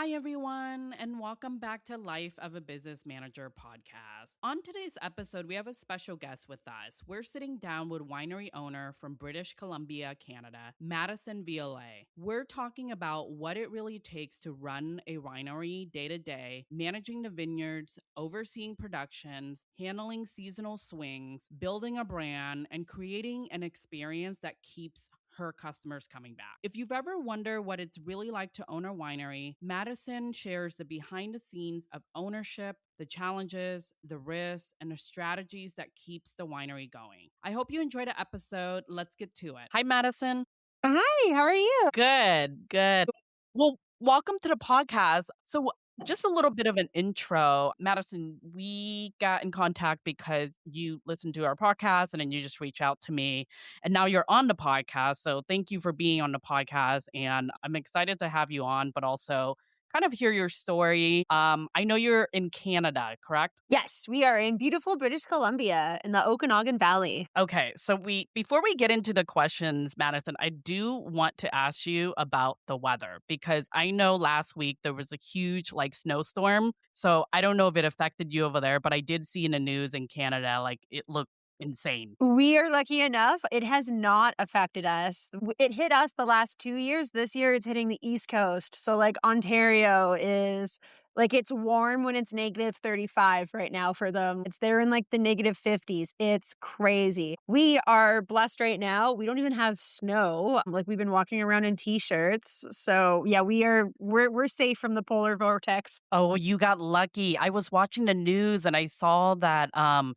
Hi, everyone, and welcome back to Life of a Business Manager podcast. On today's episode, we have a special guest with us. We're sitting down with winery owner from British Columbia, Canada, Maddison Violet. We're talking about what it really takes to run a winery day to day, managing the vineyards, overseeing productions, handling seasonal swings, building a brand, and creating an experience that keeps her customers coming back. If you've ever wondered what it's really like to own a winery, Maddison shares the behind the scenes of ownership, the challenges, the risks, and the strategies that keeps the winery going. I hope you enjoyed the episode. Let's get to it. Hi, Maddison. Hi, how are you? Good. Well, welcome to the podcast. So, just a little bit of an intro. Madison, we got in contact because you listened to our podcast and then you just reached out to me. And now you're on the podcast. So, thank you for being on the podcast. And I'm excited to have you on, but also kind of hear your story. I know you're in Canada, correct? Yes, we are in beautiful British Columbia in the Okanagan Valley. Okay, so we before we get into the questions, Madison, I do want to ask you about the weather because I know last week there was a huge snowstorm. So I don't know if it affected you over there, but I did see in the news in Canada it looked insane. We are lucky enough, it has not affected us. It hit us the last 2 years. This year it's hitting the East Coast. So Ontario is it's warm when it's -35 right now for them. It's there in the -50s. It's crazy. We are blessed right now. We don't even have snow. We've been walking around in t-shirts. So yeah, we're safe from the polar vortex. Oh, you got lucky. I was watching the news and I saw that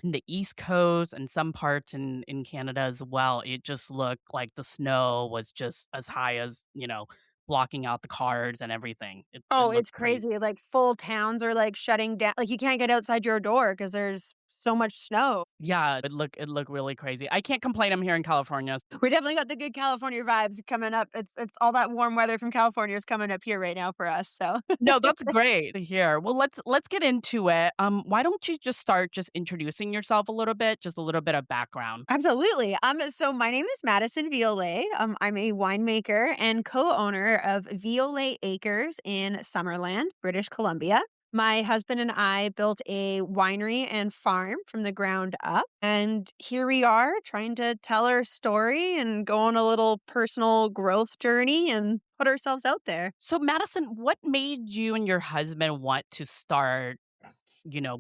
in the East Coast and some parts in Canada as well, it just looked like the snow was just as high as, blocking out the cars and everything. It Oh, looked it's crazy. crazy. Full towns are, shutting down. You can't get outside your door because there's so much snow. Yeah, it looked really crazy. I can't complain. I'm here in California. We definitely got the good California vibes coming up. It's all that warm weather from California is coming up here right now for us, so No, that's great to hear. Well, let's get into it. Why don't you just start just introducing yourself a little bit, just a little bit of background. Absolutely. So my name is Maddison Violet. I'm a winemaker and co-owner of Violet Acres in Summerland, British Columbia. My husband and I built a winery and farm from the ground up. And here we are trying to tell our story and go on a little personal growth journey and put ourselves out there. So, Madison, what made you and your husband want to start,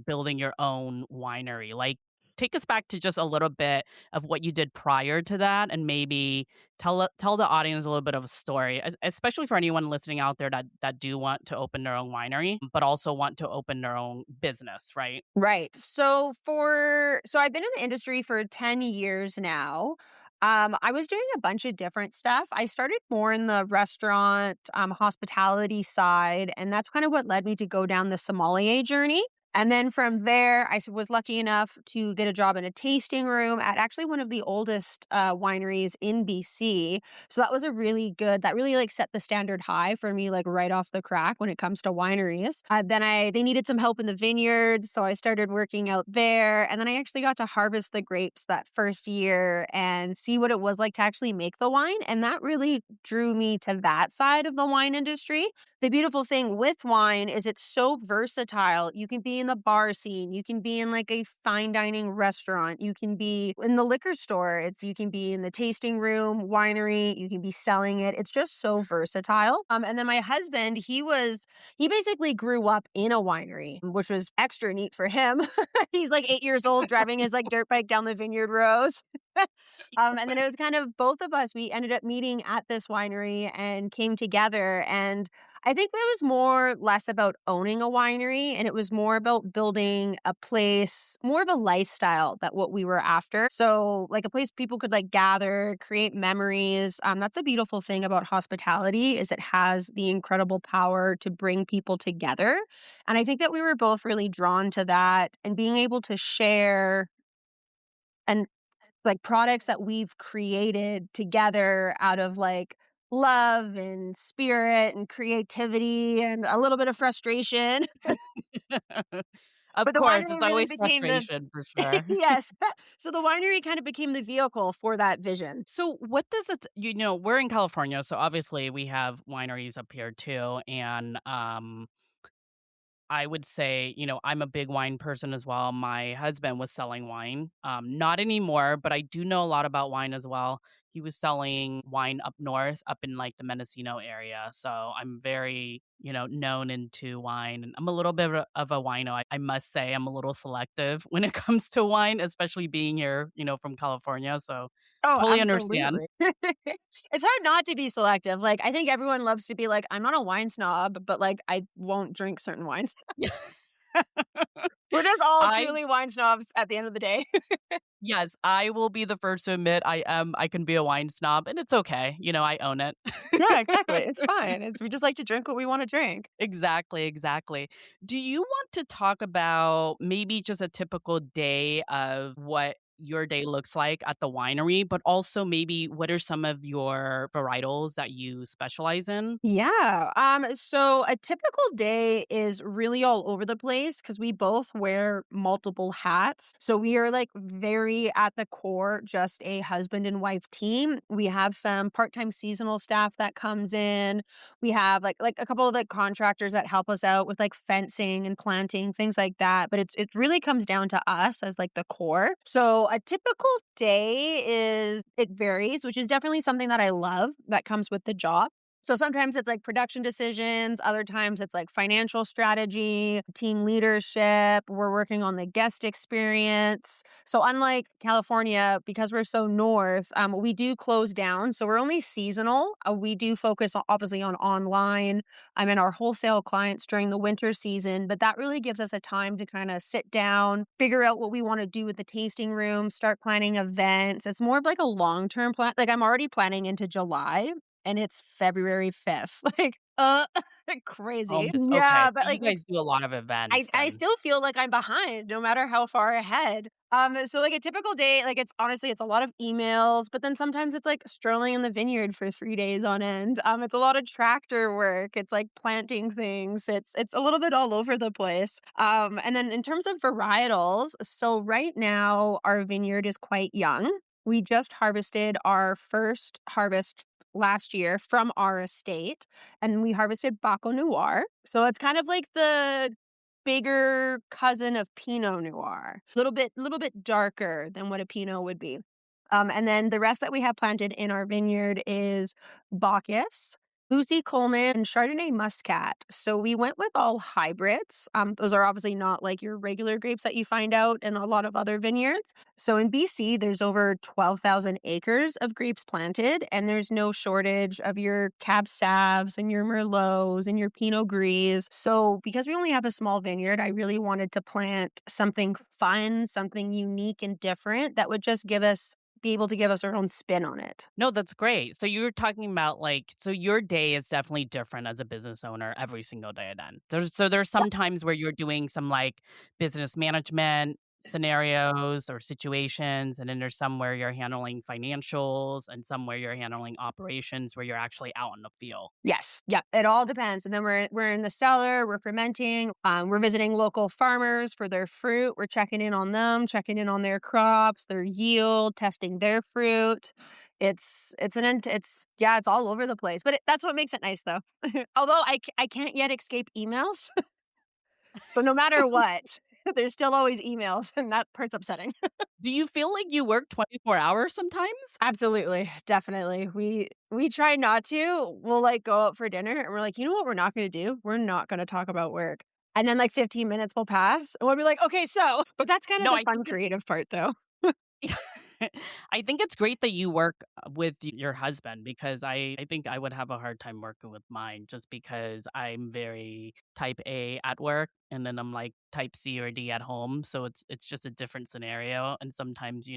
building your own winery? Take us back to just a little bit of what you did prior to that, and maybe tell the audience a little bit of a story, especially for anyone listening out there that do want to open their own winery, but also want to open their own business, right? Right. So I've been in the industry for 10 years now. I was doing a bunch of different stuff. I started more in the restaurant, hospitality side, and that's kind of what led me to go down the sommelier journey. And then from there, was lucky enough to get a job in a tasting room at actually one of the oldest wineries in BC. So that was that really set the standard high for me, right off the crack when it comes to wineries. They needed some help in the vineyards. So I started working out there. And then I actually got to harvest the grapes that first year and see what it was like to actually make the wine. And that really drew me to that side of the wine industry. The beautiful thing with wine is it's so versatile. You can be in the bar scene, you can be in a fine dining restaurant, you can be in the liquor store, you can be in the tasting room, winery, you can be selling it. It's just so versatile. And then my husband, he basically grew up in a winery, which was extra neat for him. He's 8 years old driving his dirt bike down the vineyard rows. And then it was kind of both of us. We ended up meeting at this winery and came together. And I think it was less about owning a winery and it was more about building a place, more of a lifestyle that what we were after. So a place people could gather, create memories. That's the beautiful thing about hospitality is it has the incredible power to bring people together. And I think that we were both really drawn to that and being able to share and products that we've created together out of love and spirit and creativity and a little bit of frustration. Of But the course, winery it's really always became the frustration for sure. yes. So the winery kind of became the vehicle for that vision. So what does it we're in California, so obviously we have wineries up here too, and, I would say, I'm a big wine person as well. My husband was selling wine, not anymore, but I do know a lot about wine as well. He was selling wine up north, up in like the Mendocino area. So I'm very, known into wine. And I'm a little bit of a wino. I must say, I'm a little selective when it comes to wine, especially being here, from California. So Oh, totally understand. absolutely. It's hard not to be selective. Like, I think everyone loves to be like, "I'm not a wine snob, but, like, I won't drink certain wines." We're just all I truly wine snobs at the end of the day. Yes, I will be the first to admit I can be a wine snob, and it's okay, I own it. Yeah, exactly. It's fine. We just like to drink what we wanna drink. Exactly, exactly. Do you want to talk about maybe just a typical day of what your day looks like at the winery, but also maybe what are some of your varietals that you specialize in? Yeah. So a typical day is really all over the place because we both wear multiple hats. So we are like very at the core, just a husband and wife team. We have some part-time seasonal staff that comes in. We have like a couple of like contractors that help us out with like fencing and planting, things like that. But it really comes down to us as like the core. So a typical day is it varies, which is definitely something that I love that comes with the job. So sometimes it's like production decisions, other times it's like financial strategy, team leadership. We're working on the guest experience. So unlike California, because we're so north, we do close down. So we're only seasonal. We do focus obviously on online. I'm in our wholesale clients during the winter season, but that really gives us a time to kind of sit down, figure out what we want to do with the tasting room, start planning events. It's more of like a long-term plan. Like I'm already planning into July and it's February 5th. Like, crazy. Almost okay, Yeah, so but, you like, guys do a lot of events I then. still feel like I'm behind no matter how far ahead. So, like, a typical day, like, it's honestly, it's a lot of emails, but then sometimes it's, like, strolling in the vineyard for 3 days on end. It's a lot of tractor work. It's, like, planting things. It's a little bit all over the place. And then in terms of varietals, so right now, our vineyard is quite young. We just harvested our first harvest last year from our estate, and we harvested Baco Noir. So it's kind of like the bigger cousin of Pinot Noir. Little bit darker than what a Pinot would be. And then the rest that we have planted in our vineyard is Bacchus, Lucy Coleman, and Chardonnay Muscat. So we went with all hybrids. Those are obviously not like your regular grapes that you find out in a lot of other vineyards. So in BC, there's over 12,000 acres of grapes planted, and there's no shortage of your Cab Sauvs and your Merlots and your Pinot Gris. So because we only have a small vineyard, I really wanted to plant something fun, something unique and different that would just be able to give us our own spin on it. No, that's great. So you were talking about so your day is definitely different as a business owner every single day then. There's some times where you're doing some like business management scenarios or situations, and then there's some where you're handling financials and some where you're handling operations where you're actually out in the field. Yes. Yeah. It all depends. And then we're in the cellar, we're fermenting, we're visiting local farmers for their fruit. We're checking in on them, checking in on their crops, their yield, testing their fruit. It's all over the place. But that's what makes it nice though. Although I can't yet escape emails. So no matter what, there's still always emails and that part's upsetting. Do you feel like you work 24 hours sometimes? Absolutely, definitely. We try not to. We'll, like, go out for dinner, and we're like, "You know what we're not gonna do? We're not gonna talk about work." And then, like, 15 minutes will pass, and we'll be like, "Okay, so" but that's kind of No, the I fun think creative part, though. I think it's great that you work with your husband because I think I would have a hard time working with mine just because I'm very type A at work and then I'm like type C or D at home. So it's just a different scenario. And sometimes,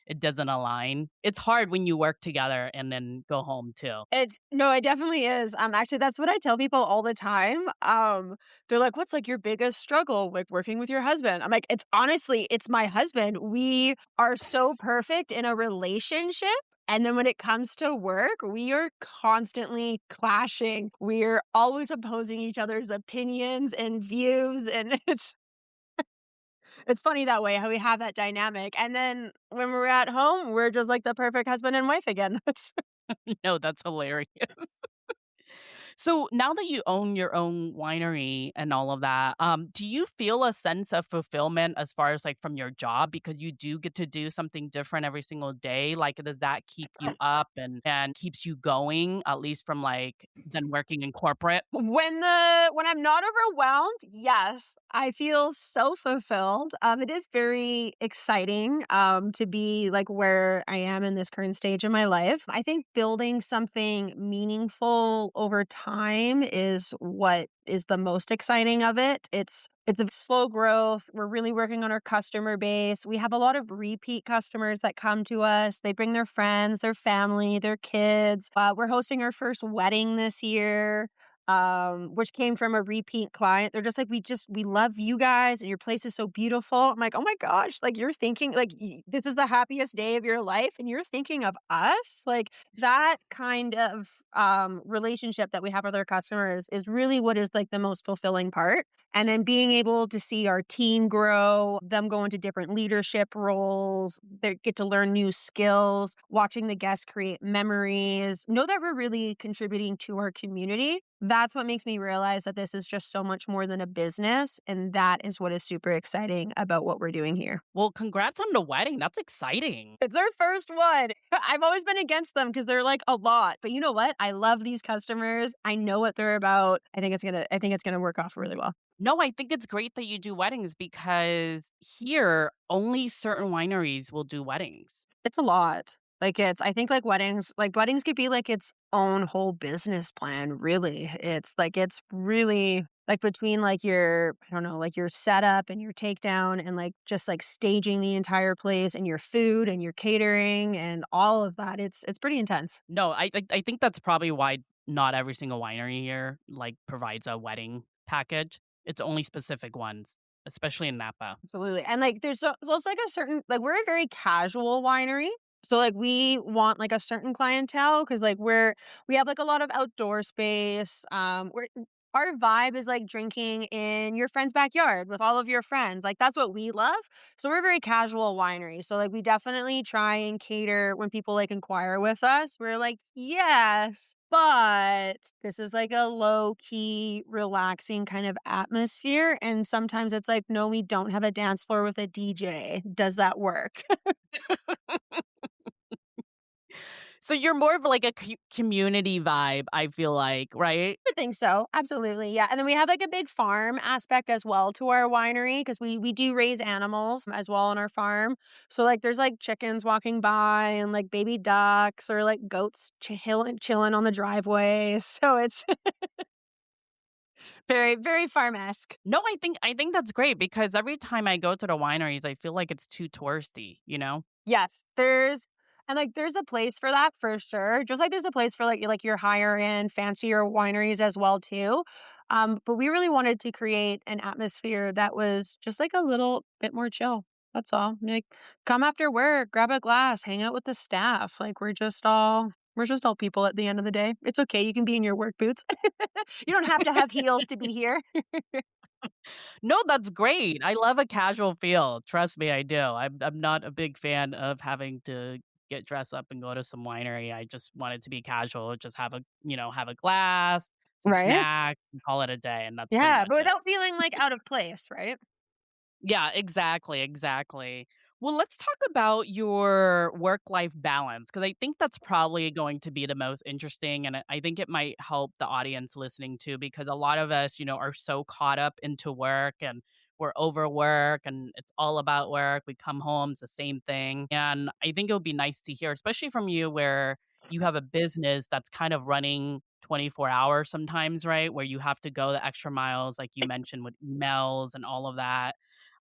it doesn't align. It's hard when you work together and then go home too. It definitely is. Actually, that's what I tell people all the time. They're like, "What's, like, your biggest struggle, like, working with your husband?" I'm like, it's my husband. We are so perfect in a relationship, and then when it comes to work, we are constantly clashing. We're always opposing each other's opinions and views, and It's funny that way how we have that dynamic, and then when we're at home, we're just like the perfect husband and wife again. No, that's hilarious. So now that you own your own winery and all of that, do you feel a sense of fulfillment as far as like from your job because you do get to do something different every single day? Like, does that keep you up and keeps you going at least from like than working in corporate? When I'm not overwhelmed, yes, I feel so fulfilled. It is very exciting to be like where I am in this current stage of my life. I think building something meaningful over time is what is the most exciting of it. It's a slow growth. We're really working on our customer base. We have a lot of repeat customers that come to us. They bring their friends, their family, their kids. We're hosting our first wedding this year, which came from a repeat client. They're just like, we love you guys and your place is so beautiful. I'm like, oh my gosh, like you're thinking like this is the happiest day of your life and you're thinking of us. Like that kind of relationship that we have with our customers is really what is like the most fulfilling part. And then being able to see our team grow, them go into different leadership roles, they get to learn new skills, watching the guests create memories, know that we're really contributing to our community. That's what makes me realize that this is just so much more than a business. And that is what is super exciting about what we're doing here. Well, congrats on the wedding. That's exciting. It's our first one. I've always been against them because they're like a lot. But you know what? I love these customers. I know what they're about. I think it's gonna work off really well. No, I think it's great that you do weddings because here only certain wineries will do weddings. It's a lot. I think like weddings could be like its own whole business plan, really. It's really like between like your, I don't know, like your setup and your takedown and like just like staging the entire place and your food and your catering and all of that. It's pretty intense. No, I think that's probably why not every single winery here, like, provides a wedding package. It's only specific ones, especially in Napa. Absolutely. And like so it's like a certain like we're a very casual winery. So like we want like a certain clientele because like we have like a lot of outdoor space. We're our vibe is like drinking in your friend's backyard with all of your friends. Like that's what we love. So we're a very casual winery. So like we definitely try and cater when people like inquire with us. We're like, yes, but this is like a low key, relaxing kind of atmosphere. And sometimes it's like, no, we don't have a dance floor with a DJ. Does that work? So you're more of like a community vibe, I feel like, right? I think so. Absolutely. Yeah. And then we have like a big farm aspect as well to our winery because we do raise animals as well on our farm. So like there's like chickens walking by and like baby ducks or like goats chilling on the driveway. So it's very, very farm-esque. No, I think that's great because every time I go to the wineries, I feel like it's too touristy, you know? Yes, there's a place for that for sure. Just like there's a place for like your higher end, fancier wineries as well too. But we really wanted to create an atmosphere that was just like a little bit more chill. That's all. Like come after work, grab a glass, hang out with the staff. Like we're just all people at the end of the day. It's okay. You can be in your work boots. You don't have to have heels to be here. No, that's great. I love a casual feel. Trust me, I do. I'm not a big fan of having to get dressed up and go to some winery. I just want it to be casual, just have a glass, some Right? snacks, and call it a day, and that's pretty Yeah, much but it. without feeling like out of place, right? Yeah, exactly, exactly. Well, let's talk about your work-life balance because I think that's probably going to be the most interesting, and I think it might help the audience listening too, because a lot of us, are so caught up into work and we're overwork and it's all about work. We come home, it's the same thing. And I think it would be nice to hear, especially from you, where you have a business that's kind of running 24 hours sometimes, right? Where you have to go the extra miles, like you mentioned, with emails and all of that.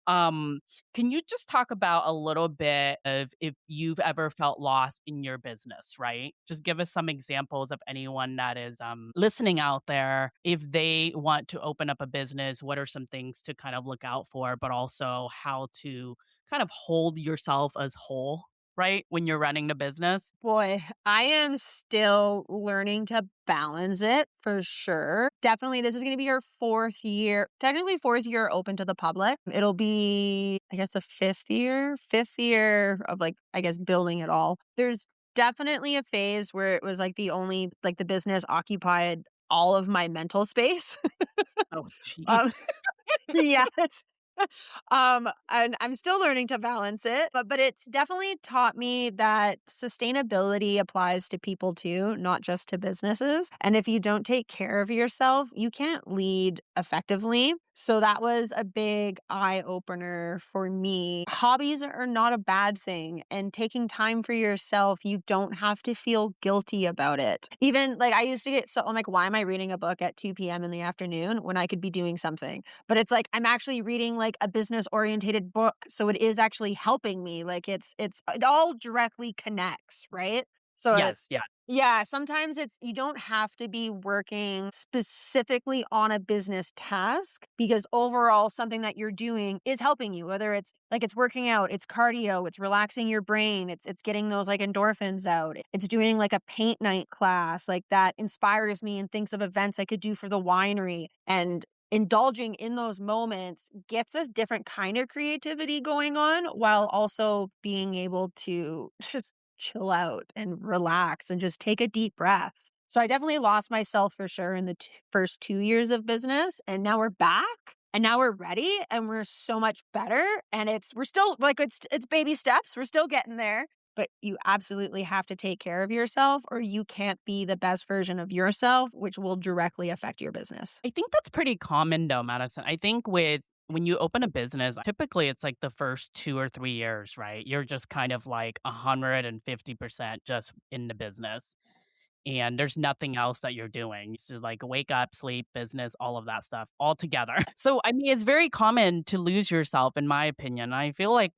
Um, can you just talk about a little bit of if you've ever felt lost in your business, right? Just give us some examples of anyone that is listening out there. If they want to open up a business, what are some things to kind of look out for, but also how to kind of hold yourself as whole? right? When you're running the business? Boy, I am still learning to balance it for sure. Definitely, this is going to be our fourth year, technically fourth year open to the public. It'll be, I guess, the fifth year of like, I guess, building it all. There's definitely a phase where it was like the business occupied all of my mental space. Oh, jeez. um, yes. And I'm still learning to balance it, but it's definitely taught me that sustainability applies to people too, not just to businesses. And if you don't take care of yourself, you can't lead effectively. So that was a big eye opener for me. Hobbies are not a bad thing, and taking time for yourself, you don't have to feel guilty about it. Even like I used to get so I'm like, why am I reading a book at 2 p.m. in the afternoon when I could be doing something? But it's like I'm actually reading like a business oriented book, so it is actually helping me. Like it all directly connects, right? So Yes, it's yeah. yeah, sometimes it's you don't have to be working specifically on a business task because overall something that you're doing is helping you, whether it's like it's working out, it's cardio, it's relaxing your brain, it's getting those like endorphins out. It's doing like a paint night class like that inspires me and thinks of events I could do for the winery, and indulging in those moments gets us different kind of creativity going on while also being able to just chill out and relax and just take a deep breath. So I definitely lost myself for sure in the first 2 years of business, and now we're back. And now we're ready and we're so much better. And we're still like, it's baby steps. We're still getting there, but you absolutely have to take care of yourself or you can't be the best version of yourself, which will directly affect your business. I think that's pretty common though, Madison. I think when you open a business, typically it's like the first 2 or 3 years, right? You're just kind of like 150% just in the business. And there's nothing else that you're doing. It's just like wake up, sleep, business, all of that stuff all together. So, I mean, it's very common to lose yourself, in my opinion. I feel like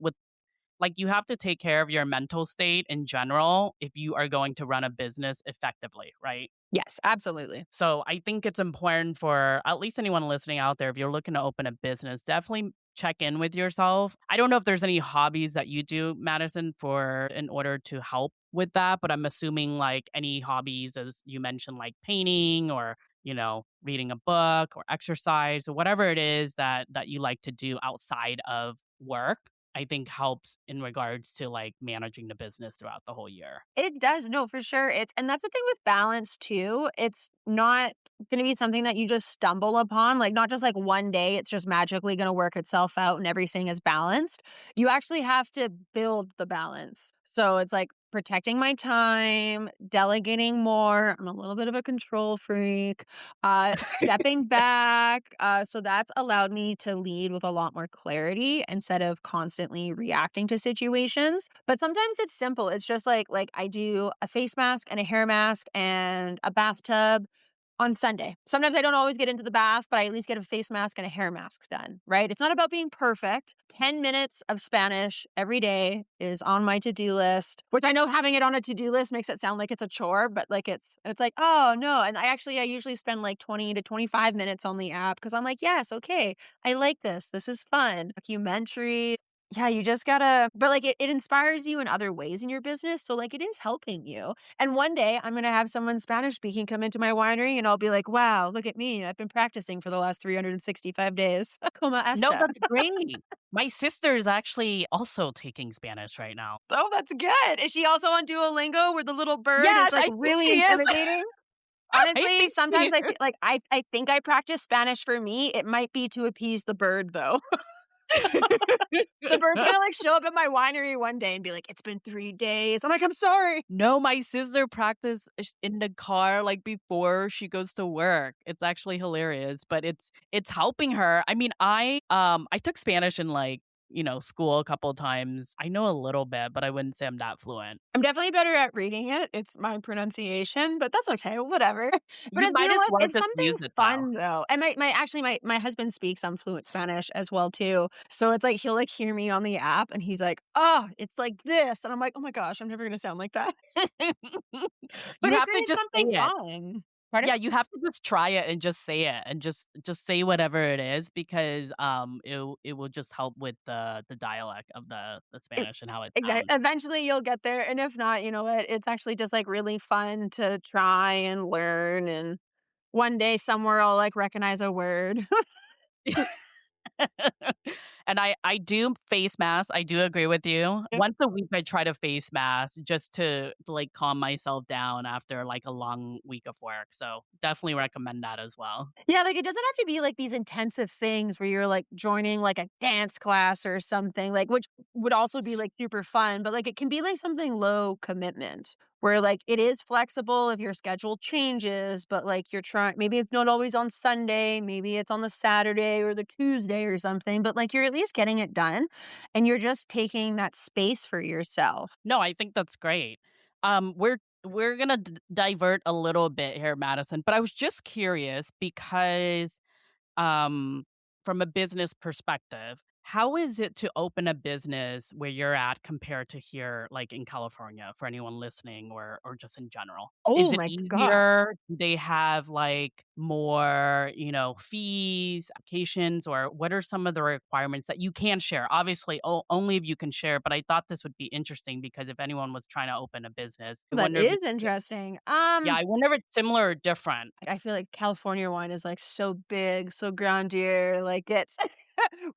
you have to take care of your mental state in general if you are going to run a business effectively, right? Yes, absolutely. So I think it's important for at least anyone listening out there, if you're looking to open a business, definitely check in with yourself. I don't know if there's any hobbies that you do, Madison, for in order to help with that, but I'm assuming like any hobbies, as you mentioned, like painting or reading a book or exercise or whatever it is that you like to do outside of work. I think helps in regards to like managing the business throughout the whole year. It does. No, for sure. And that's the thing with balance too. It's not going to be something that you just stumble upon. Like, not just like one day, it's just magically going to work itself out and everything is balanced. You actually have to build the balance. So it's like protecting my time, delegating more. I'm a little bit of a control freak, stepping back. So that's allowed me to lead with a lot more clarity instead of constantly reacting to situations. But sometimes it's simple. It's just like I do a face mask and a hair mask and a bathtub on Sunday. Sometimes I don't always get into the bath, but I at least get a face mask and a hair mask done, right? It's not about being perfect. 10 minutes of Spanish every day is on my to-do list, which I know having it on a to-do list makes it sound like it's a chore, but like it's like, oh no. And I usually spend like 20 to 25 minutes on the app because I'm like, yes, okay, I like this. This is fun. Documentary. Yeah, you just gotta, but like it inspires you in other ways in your business. So like it is helping you. And one day I'm going to have someone Spanish speaking come into my winery and I'll be like, wow, look at me. I've been practicing for the last 365 days. Como No, esta? that's great. My sister is actually also taking Spanish right now. Oh, that's good. Is she also on Duolingo where the little bird is Yes, like I think really she is. intimidating? I Honestly, think she sometimes I is. feel like I think I practice Spanish for me. It might be to appease the bird though. The bird's gonna like show up at my winery one day and be like, it's been 3 days. I'm like, I'm sorry. No, my sister practice in the car, like, before she goes to work. It's actually hilarious, but it's helping her. I mean, I took Spanish in, like, school a couple times. I know a little bit, but I wouldn't say I'm that fluent. I'm definitely better at reading it. It's my pronunciation, but that's okay, whatever. But You you might know as what? well It's just something use it, though. fun though. And my husband speaks fluent Spanish as well too. So it's like he'll like hear me on the app and he's like, "Oh, it's like this." And I'm like, "Oh my gosh, I'm never gonna sound like that." But You it's have to just say something it. fun. Pardon? Yeah, you have to just try it and just say it and just say whatever it is because, it will just help with the dialect of the Spanish and how it Exactly. sounds. Eventually, you'll get there, and if not, you know what? It's actually just, like, really fun to try and learn, and one day somewhere I'll, like, recognize a word. And I do face masks, I do agree with you. Once a week, I try to face mask just to, like, calm myself down after, like, a long week of work, so definitely recommend that as well. Yeah, like, it doesn't have to be, like, these intensive things where you're, like, joining, like, a dance class or something, like, which would also be, like, super fun, but, like, it can be, like, something low commitment where, like, it is flexible if your schedule changes, but, like, you're trying maybe it's not always on Sunday, maybe it's on the Saturday or the Tuesday or something, but, like, you're at least getting it done, and you're just taking that space for yourself. No, I think that's great. We're gonna divert a little bit here, Madison, but I was just curious because um, from a business perspective, how is it to open a business where you're at compared to here, like in California, for anyone listening or just in general? Is Oh it my god. easier? Do they have like more, fees, applications, or what are some of the requirements that you can share? Obviously, only if you can share, but I thought this would be interesting because if anyone was trying to open a business, I That wonder if is it's interesting. yeah, I wonder if it's similar or different. I feel like California wine is, like, so big, so grandier, like, it's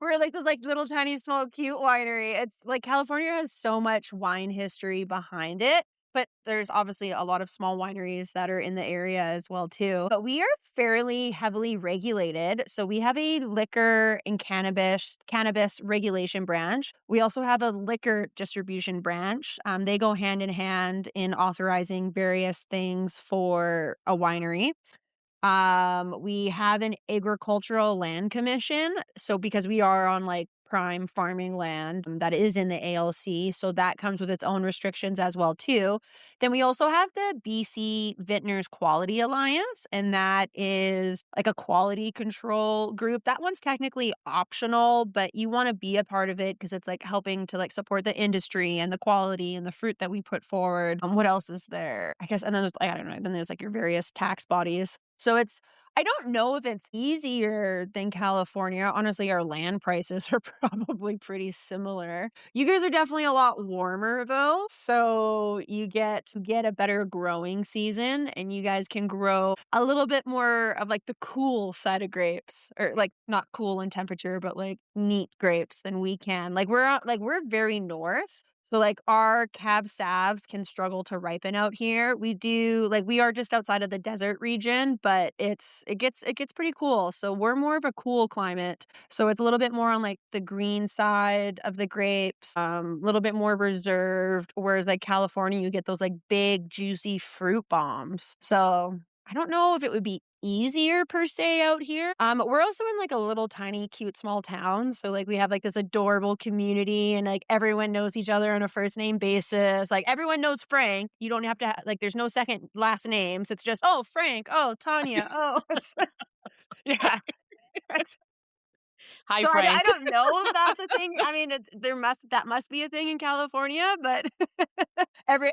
we're, like, this, like, little tiny small cute winery. It's like, California has so much wine history behind it, but there's obviously a lot of small wineries that are in the area as well too. But we are fairly heavily regulated, so we have a liquor and cannabis regulation branch. We also have a liquor distribution branch. They go hand in hand in authorizing various things for a winery. We have an agricultural land commission. So because we are on like prime farming land that is in the ALC, so that comes with its own restrictions as well too. Then we also have the BC Vintners Quality Alliance, and that is like a quality control group. That one's technically optional, but you want to be a part of it because it's like helping to like support the industry and the quality and the fruit that we put forward. What else is there? I guess, and then there's like, I don't know. Then there's like your various tax bodies. So I don't know if it's easier than California. Honestly, our land prices are probably pretty similar. You guys are definitely a lot warmer though. So you get to get a better growing season and you guys can grow a little bit more of like the cool side of grapes or like not cool in temperature, but like neat grapes than we can. We're very north. So like our cab savs can struggle to ripen out here. We are just outside of the desert region, but it gets pretty cool. So we're more of a cool climate. So it's a little bit more on like the green side of the grapes, a little bit more reserved. Whereas like California, you get those like big juicy fruit bombs. So I don't know if it would be easier per se out here. We're also in like a little tiny cute small town. So like we have like this adorable community and like everyone knows each other on a first name basis. Like everyone knows Frank. You don't have to like there's no second last names. It's just, oh, Frank, oh, Tanya, oh. Yeah. Hi, So I Frank. don't know if that's a thing. I mean, that must be a thing in California, but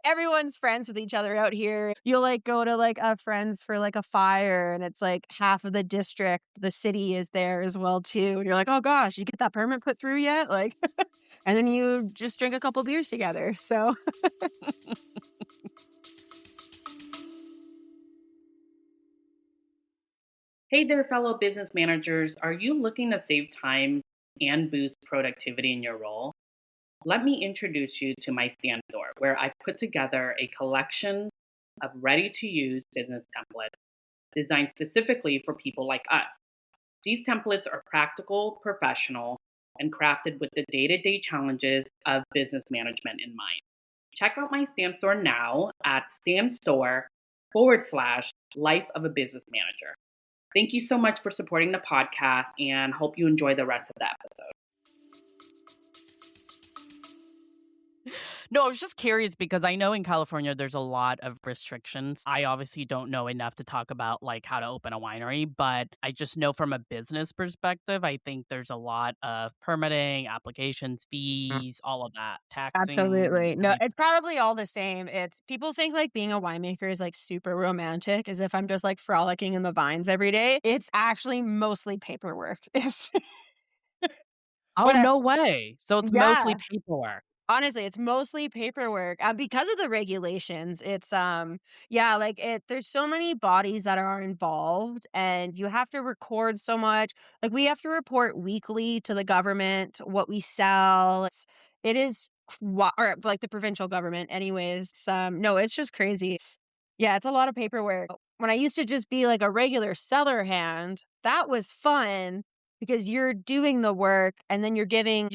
everyone's friends with each other out here. You'll like go to like a friends for like a fire, and it's like half of the district, the city is there as well too. And you're like, oh gosh, you get that permit put through yet? Like, and then you just drink a couple beers together. So Hey there, fellow business managers. Are you looking to save time and boost productivity in your role? Let me introduce you to my stand store, where I've put together a collection of ready to use business templates designed specifically for people like us. These templates are practical, professional, and crafted with the day to day challenges of business management in mind. Check out my stand store now at standstore/life of a business manager. Thank you so much for supporting the podcast and hope you enjoy the rest of the episode. No, I was just curious because I know in California there's a lot of restrictions. I obviously don't know enough to talk about like how to open a winery, but I just know from a business perspective, I think there's a lot of permitting, applications, fees, all of that, taxing, Absolutely. No, everything. it's probably all the same. It's people think like being a winemaker is like super romantic, as if I'm just like frolicking in the vines every day. It's actually mostly paperwork. It's Oh, what I, no way. So it's mostly yeah. paperwork. Honestly, it's mostly paperwork, because of the regulations. Yeah, like there's so many bodies that are involved and you have to record so much. Like we have to report weekly to the government what we sell. It is or like the provincial government anyways. No, it's just crazy. Yeah, it's a lot of paperwork. When I used to just be like a regular cellar hand, that was fun because you're doing the work and then you're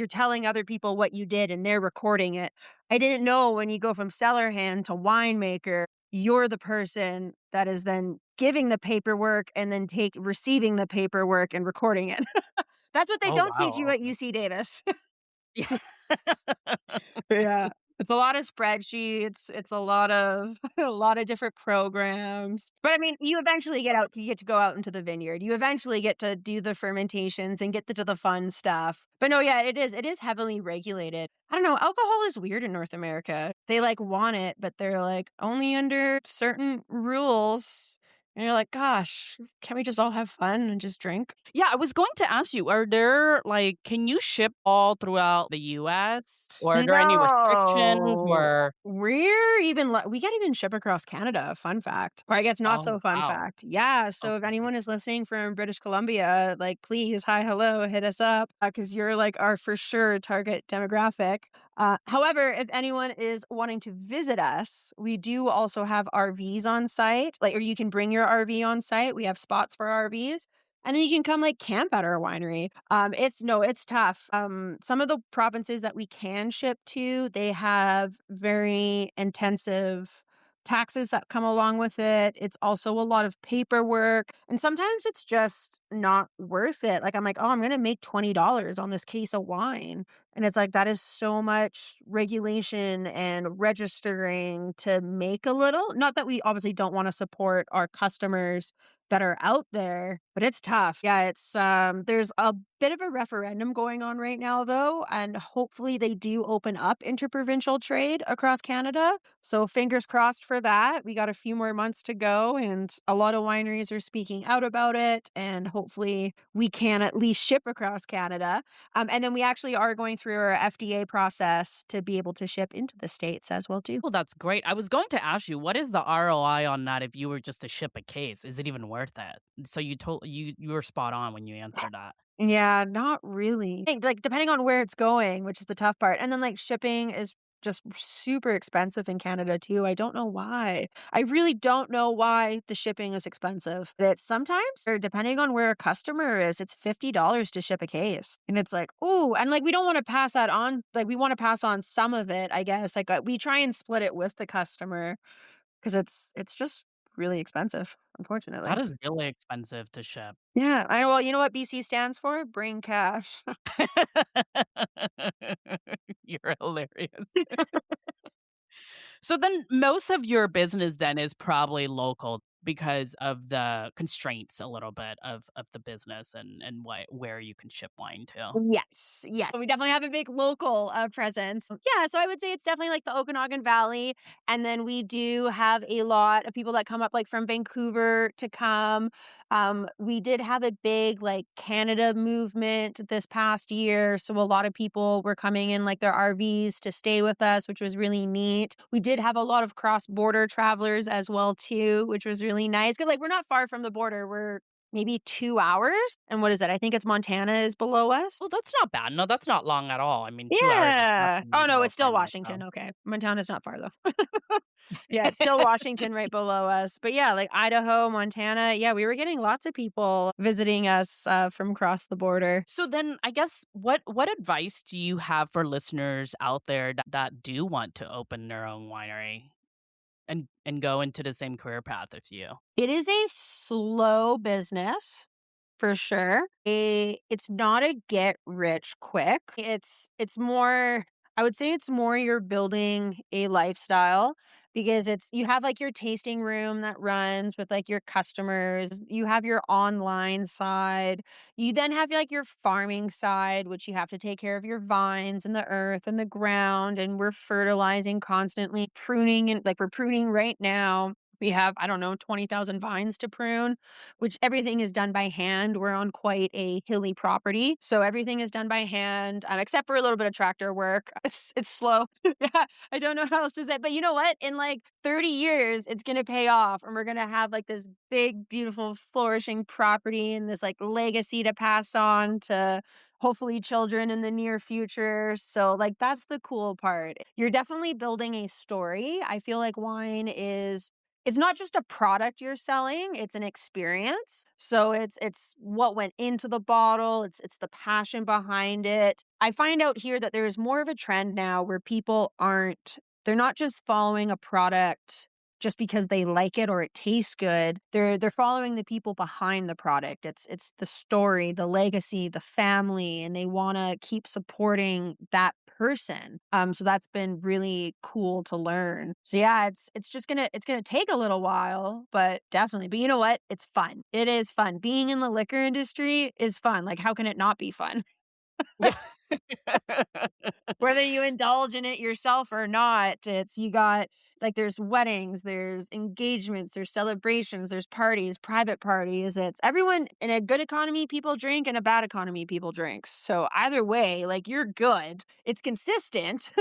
telling other people what you did and they're recording it. I didn't know when you go from cellar hand to winemaker, you're the person that is then giving the paperwork and then receiving the paperwork and recording it. That's what they Oh, don't teach you wow. at UC Davis. Yeah. Yeah. It's a lot of spreadsheets, it's a lot of a lot of different programs. But I mean, you get to go out into the vineyard. You eventually get to do the fermentations and get to the fun stuff. But no, yeah, it is heavily regulated. I don't know, alcohol is weird in North America. They like want it, but they're like only under certain rules. And you're like, gosh, can't we just all have fun and just drink? Yeah, I was going to ask you, are there like can you ship all throughout the US? Or are there any restrictions No. or We can't even ship across Canada, fun fact. Or I guess not oh, so fun wow. fact. Yeah, so if Okay. anyone is listening from British Columbia, like, please, hi, hello, hit us up, because 'cause you're, like, our for sure target demographic. However, if anyone is wanting to visit us, we do also have RVs on site, like or you can bring your RV on site. We have spots for RVs. And then you can come like camp at our winery. It's tough. Some of the provinces that we can ship to, they have very intensive taxes that come along with it. It's also a lot of paperwork. And sometimes it's just not worth it. Like I'm like, oh, I'm gonna make $20 on this case of wine. And it's like that is so much regulation and registering to make a little. Not that we obviously don't want to support our customers that are out there, but it's tough. Yeah, there's a bit of a referendum going on right now though, and hopefully they do open up interprovincial trade across Canada. So fingers crossed for that. We got a few more months to go and a lot of wineries are speaking out about it and hopefully we can at least ship across Canada. And then we actually are going through our FDA process to be able to ship into the States as well too. Well, that's great. I was going to ask you, what is the ROI on that if you were just to ship a case? Is it even worth it? So you were spot on when you answered that. Yeah, not really. Like, depending on where it's going, which is the tough part. And then, like, shipping is just super expensive in Canada too. I don't know why. I really don't know why the shipping is expensive. But it's sometimes, or depending on where a customer is, it's $50 to ship a case. And it's like, ooh, and like we don't want to pass that on. Like we want to pass on some of it, I guess. Like we try and split it with the customer because it's just really expensive, unfortunately. That is really expensive to ship. Yeah, well, you know what BC stands for? Bring cash. You're hilarious. So then most of your business then is probably local because of the constraints a little bit of the business and where you can ship wine to. Yes, yes. We definitely have a big local, presence. Yeah, so I would say it's definitely, like, the Okanagan Valley, and then we do have a lot of people that come up, like, from Vancouver to come. We did have a big, like, Canada movement this past year, so a lot of people were coming in, like, their RVs to stay with us, which was really neat. We did have a lot of cross-border travelers as well too, which was really nice. Because like, we're not far from the border. We're maybe 2 hours, and what is it? I think it's Montana is below us. Well, that's not bad. No, that's not long at all. I mean, 2 hours is Yeah. nothing Oh, in no, it's still California, Washington, so okay. Montana's not far, though. Yeah, it's still Washington right below us, but yeah, like, Idaho, Montana, yeah, we were getting lots of people visiting us, from across the border. So then I guess what advice do you have for listeners out there that do want to open their own winery and go into the same career path as you? It is a slow business, for sure. It's not a get rich quick. It's more I would say it's more you're building a lifestyle because it's you have like your tasting room that runs with like your customers, you have your online side, you then have like your farming side, which you have to take care of your vines and the earth and the ground, and we're fertilizing constantly, pruning, and like we're pruning right now. We have, I don't know, 20,000 vines to prune, which everything is done by hand. We're on quite a hilly property. So everything is done by hand, except for a little bit of tractor work. It's slow. Yeah, I don't know how else to say it. But you know what? In like 30 years, it's going to pay off. And we're going to have like this big, beautiful, flourishing property and this like legacy to pass on to hopefully children in the near future. So, like, that's the cool part. You're definitely building a story. I feel like wine is it's not just a product you're selling, it's an experience. So it's what went into the bottle, it's the passion behind it. I find out here that there's more of a trend now where people aren't they're not just following a product just because they like it or it tastes good. They're following the people behind the product. It's the story, the legacy, the family, and they want to keep supporting that person. So that's been really cool to learn. So yeah, it's just gonna take a little while, but definitely. But you know what? It's fun. It is fun. Being in the liquor industry is fun. Like, how can it not be fun? Yeah. Whether you indulge in it yourself or not, it's you got like there's weddings, there's engagements, there's celebrations, there's parties, private parties. It's everyone in a good economy, people drink, and a bad economy, people drink. So either way, like you're good. It's consistent.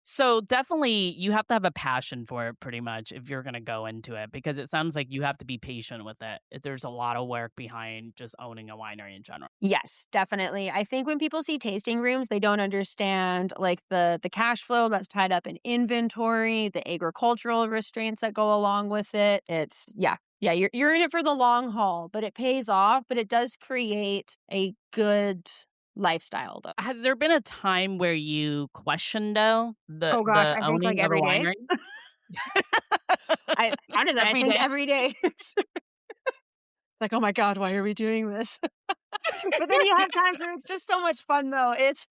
So definitely you have to have a passion for it pretty much if you're going to go into it because it sounds like you have to be patient with it. There's a lot of work behind just owning a winery in general. Yes, definitely. I think when people see tasting rooms, they don't understand like the cash flow that's tied up in inventory, the agricultural restraints that go along with it. It's yeah. Yeah, you're in it for the long haul, but it pays off, but it does create a good lifestyle though. Has there been a time where you questioned though Oh gosh, the I think like owning of a every day. winery? I honestly I Every think day. every day. It's like, "Oh my god, why are we doing this?" But then you have times where it's just so much fun though. It's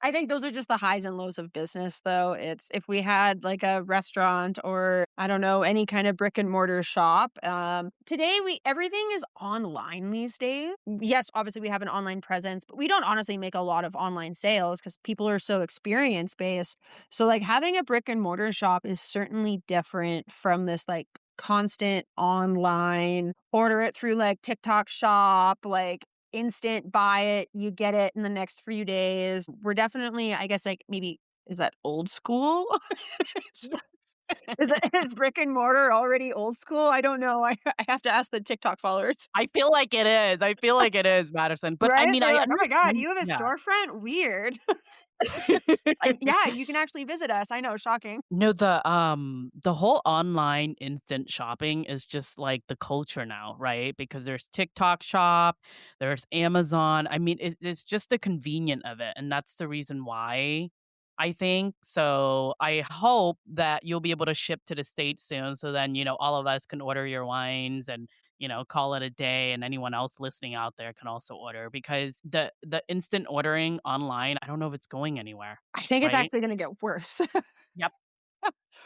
I think those are just the highs and lows of business though. It's if we had like a restaurant or I don't know, any kind of brick and mortar shop. Today we everything is online these days. Yes, obviously we have an online presence, but we don't honestly make a lot of online sales because people are so experience based. So like having a brick and mortar shop is certainly different from this like constant online order it through like TikTok shop, like instant buy it, you get it in the next few days. We're definitely, I guess, like maybe is that old school? is is brick and mortar already old school? I don't know. I have to ask the TikTok followers. I feel like it is. I feel like it is, Madison. But I Right? mean, They're I like, oh my God, understand. you have a Yeah. storefront? Weird. Like, yeah, you can actually visit us. I know, shocking. No, the whole online instant shopping is just like the culture now, right? Because there's TikTok shop, there's Amazon. I mean, it's just the convenient of it, and that's the reason why I think. So I hope that you'll be able to ship to the States soon, so then all of us can order your wines and call it a day, and anyone else listening out there can also order because the instant ordering online, I don't know if it's going anywhere, I think it's right? actually gonna get worse. Yep.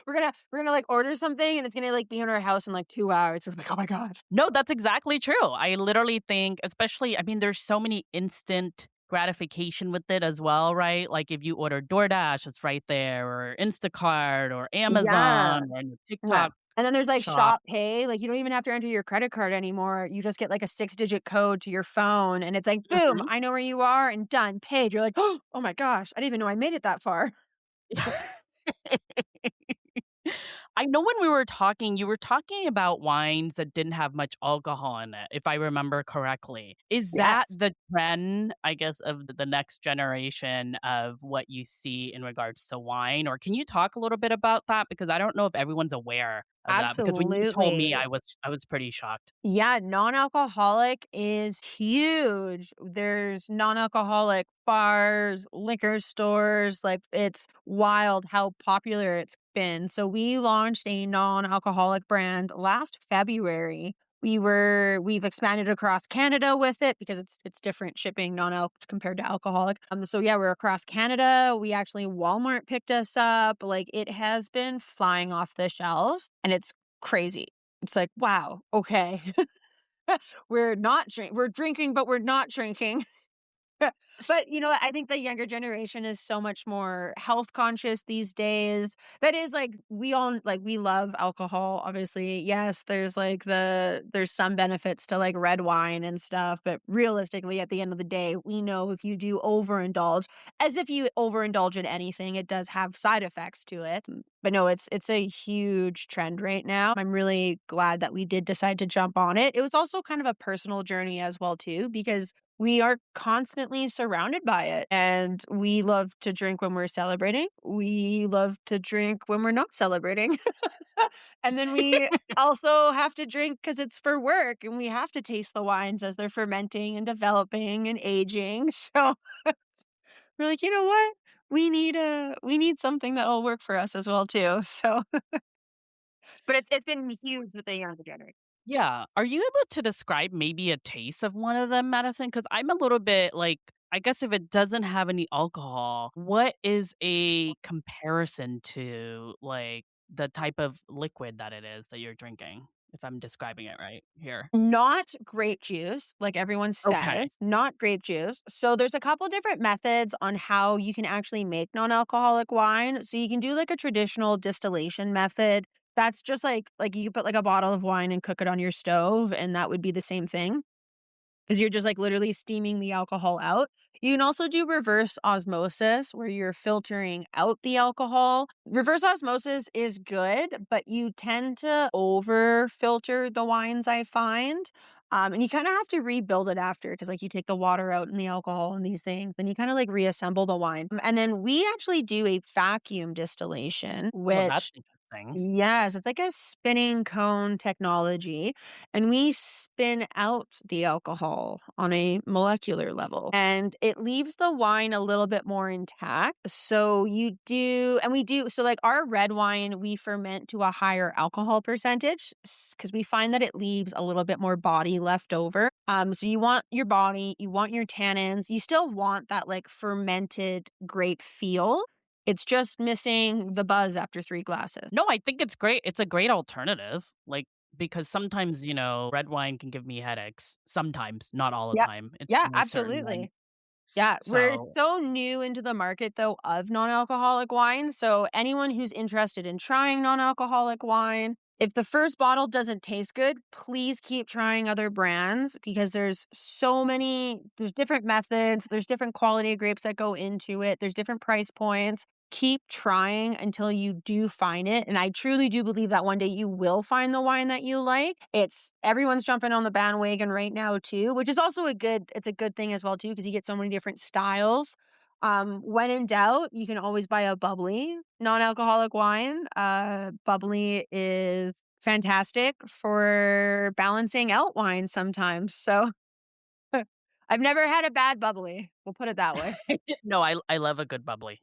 We're gonna like order something and it's gonna like be in our house in like 2 hours. It's like, oh my God. No, that's exactly true. I literally think, especially, I mean, there's so many instant gratification with it as well, right? Like if you order DoorDash, it's right there, or Instacart, or Yeah. Amazon, or in the Yeah. TikTok And then there's, like, shop. Shop Pay, like, you don't even have to enter your credit card anymore, you just get, like, a six-digit code to your phone, and it's like, "Boom, Mhm. I know where you are, and done, paid." You're like, "Oh my gosh, I didn't even know I made it that far." I know when we were talking, you were talking about wines that didn't have much alcohol in it, if I remember correctly. Is that Yes. the trend, I guess, of the next generation of what you see in regards to wine? Or can you talk a little bit about that? Because I don't know if everyone's aware of that. Because when you told me, Absolutely. I was pretty shocked. Yeah, non-alcoholic is huge. There's non-alcoholic bars, liquor stores, like, it's wild how popular it's been. So we launched a non-alcoholic brand last February. We've expanded across Canada with it because it's different shipping non-alc compared to alcoholic. So yeah, we're across Canada. We actually Walmart picked us up. Like it has been flying off the shelves and it's crazy. It's like, wow, okay. We're drinking, but we're not drinking. But, I think the younger generation is so much more health conscious these days. That is like we love alcohol, obviously. Yes, there's some benefits to like red wine and stuff, but realistically at the end of the day, we know if you do overindulge, as if you overindulge in anything, it does have side effects to it. But no, it's a huge trend right now. I'm really glad that we did decide to jump on it. It was also kind of a personal journey as well too, because we are constantly surrounded by it, and we love to drink when we're celebrating. We love to drink when we're not celebrating. And then we also have to drink because it's for work, and we have to taste the wines as they're fermenting and developing and aging. So we're like, you know what? We need something that'll work for us as well too. So, but it's been huge with the younger generation. Yeah. Are you able to describe maybe a taste of one of them, Madison? Because I'm a little bit like, I guess if it doesn't have any alcohol, what is a comparison to like the type of liquid that it is that you're drinking? If I'm describing it right here. Not grape juice, like everyone Okay. says, not grape juice. So there's a couple different methods on how you can actually make non-alcoholic wine. So you can do like a traditional distillation method. That's just like you put like a bottle of wine and cook it on your stove, and that would be the same thing. Because you're just like literally steaming the alcohol out. You can also do reverse osmosis where you're filtering out the alcohol. Reverse osmosis is good, but you tend to over filter the wines, I find. And you kind of have to rebuild it after because, like, you take the water out and the alcohol and these things, then you kind of like reassemble the wine. And then we actually do a vacuum distillation, Oh, that's which interesting. yes, it's like a spinning cone technology, and we spin out the alcohol on a molecular level, and it leaves the wine a little bit more intact. So like our red wine, we ferment to a higher alcohol percentage because we find that it leaves a little bit more body left over. So you want your body, you want your tannins, you still want that like fermented grape feel. It's just missing the buzz after 3 glasses. No, I think it's great. It's a great alternative. Like, because sometimes, red wine can give me headaches. Sometimes, not all the Yeah. time. It's Yeah, only certain ones. absolutely. Yeah, we're So, so new into the market though of non-alcoholic wine, so anyone who's interested in trying non-alcoholic wine, if the first bottle doesn't taste good, please keep trying other brands because there's different methods, there's different quality of grapes that go into it, there's different price points. Keep trying until you do find it, and I truly do believe that one day you will find the wine that you like. It's everyone's jumping on the bandwagon right now too, which is also it's a good thing as well too because you get so many different styles. When in doubt, you can always buy a bubbly non-alcoholic wine. Bubbly is fantastic for balancing out wine sometimes. So I've never had a bad bubbly. We'll put it that way. no, I love a good bubbly.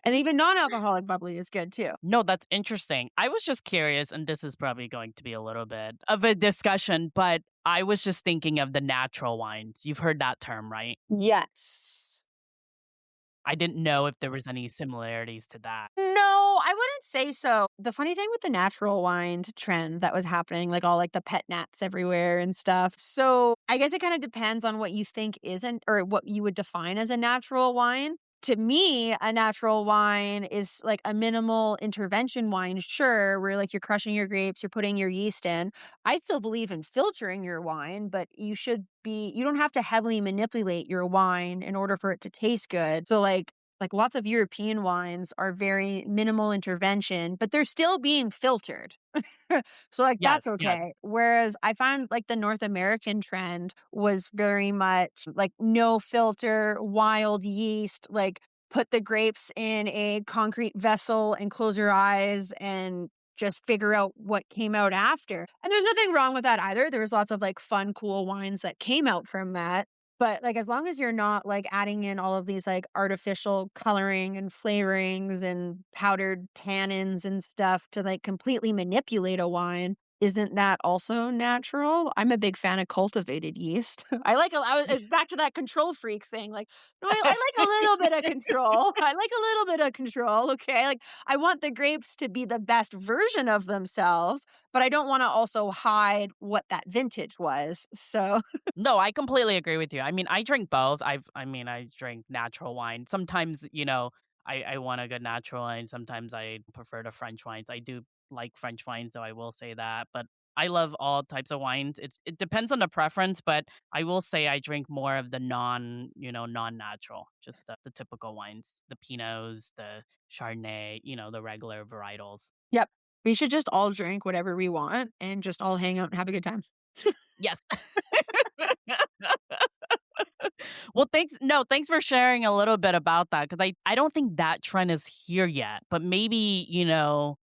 And even non-alcoholic bubbly is good too. No, that's interesting. I was just curious, and this is probably going to be a little bit of a discussion, but I was just thinking of the natural wines. You've heard that term, right? Yes. I didn't know if there was any similarities to that. No, I wouldn't say so. The funny thing with the natural wine trend that was happening, like all like the pet nats everywhere and stuff. So I guess it kind of depends on what you think isn't or what you would define as a natural wine. To me, a natural wine is like a minimal intervention wine, sure, where like you're crushing your grapes, you're putting your yeast in. I still believe in filtering your wine, but you don't have to heavily manipulate your wine in order for it to taste good. So like lots of European wines are very minimal intervention, but they're still being filtered. So like that's Yes, yes. okay. Whereas I find like the North American trend was very much like no filter, wild yeast, like put the grapes in a concrete vessel and close your eyes and just figure out what came out after. And there's nothing wrong with that either. There was lots of like fun, cool wines that came out from that. But, like, as long as you're not, like, adding in all of these, like, artificial coloring and flavorings and powdered tannins and stuff to, like, completely manipulate a wine, Isn't that also natural? I'm a big fan of cultivated yeast. It's back to that control freak thing, like, "No, I like a little bit of control. I like a little bit of control, okay?" Like, I want the grapes to be the best version of themselves, but I don't wanna also hide what that vintage was, so No, I completely agree with you. I mean, I drink both. I drink natural wine. Sometimes, I want a good natural wine. Sometimes I prefer the French wines. I do like French wine, so I will say that. But I love all types of wines. It depends on the preference, but I will say I drink more of the non-natural, just the typical wines, the Pinots, the Chardonnay, the regular varietals. Yep. We should just all drink whatever we want and just all hang out and have a good time. Yes. Well, thanks for sharing a little bit about that because I don't think that trend is here yet, but maybe,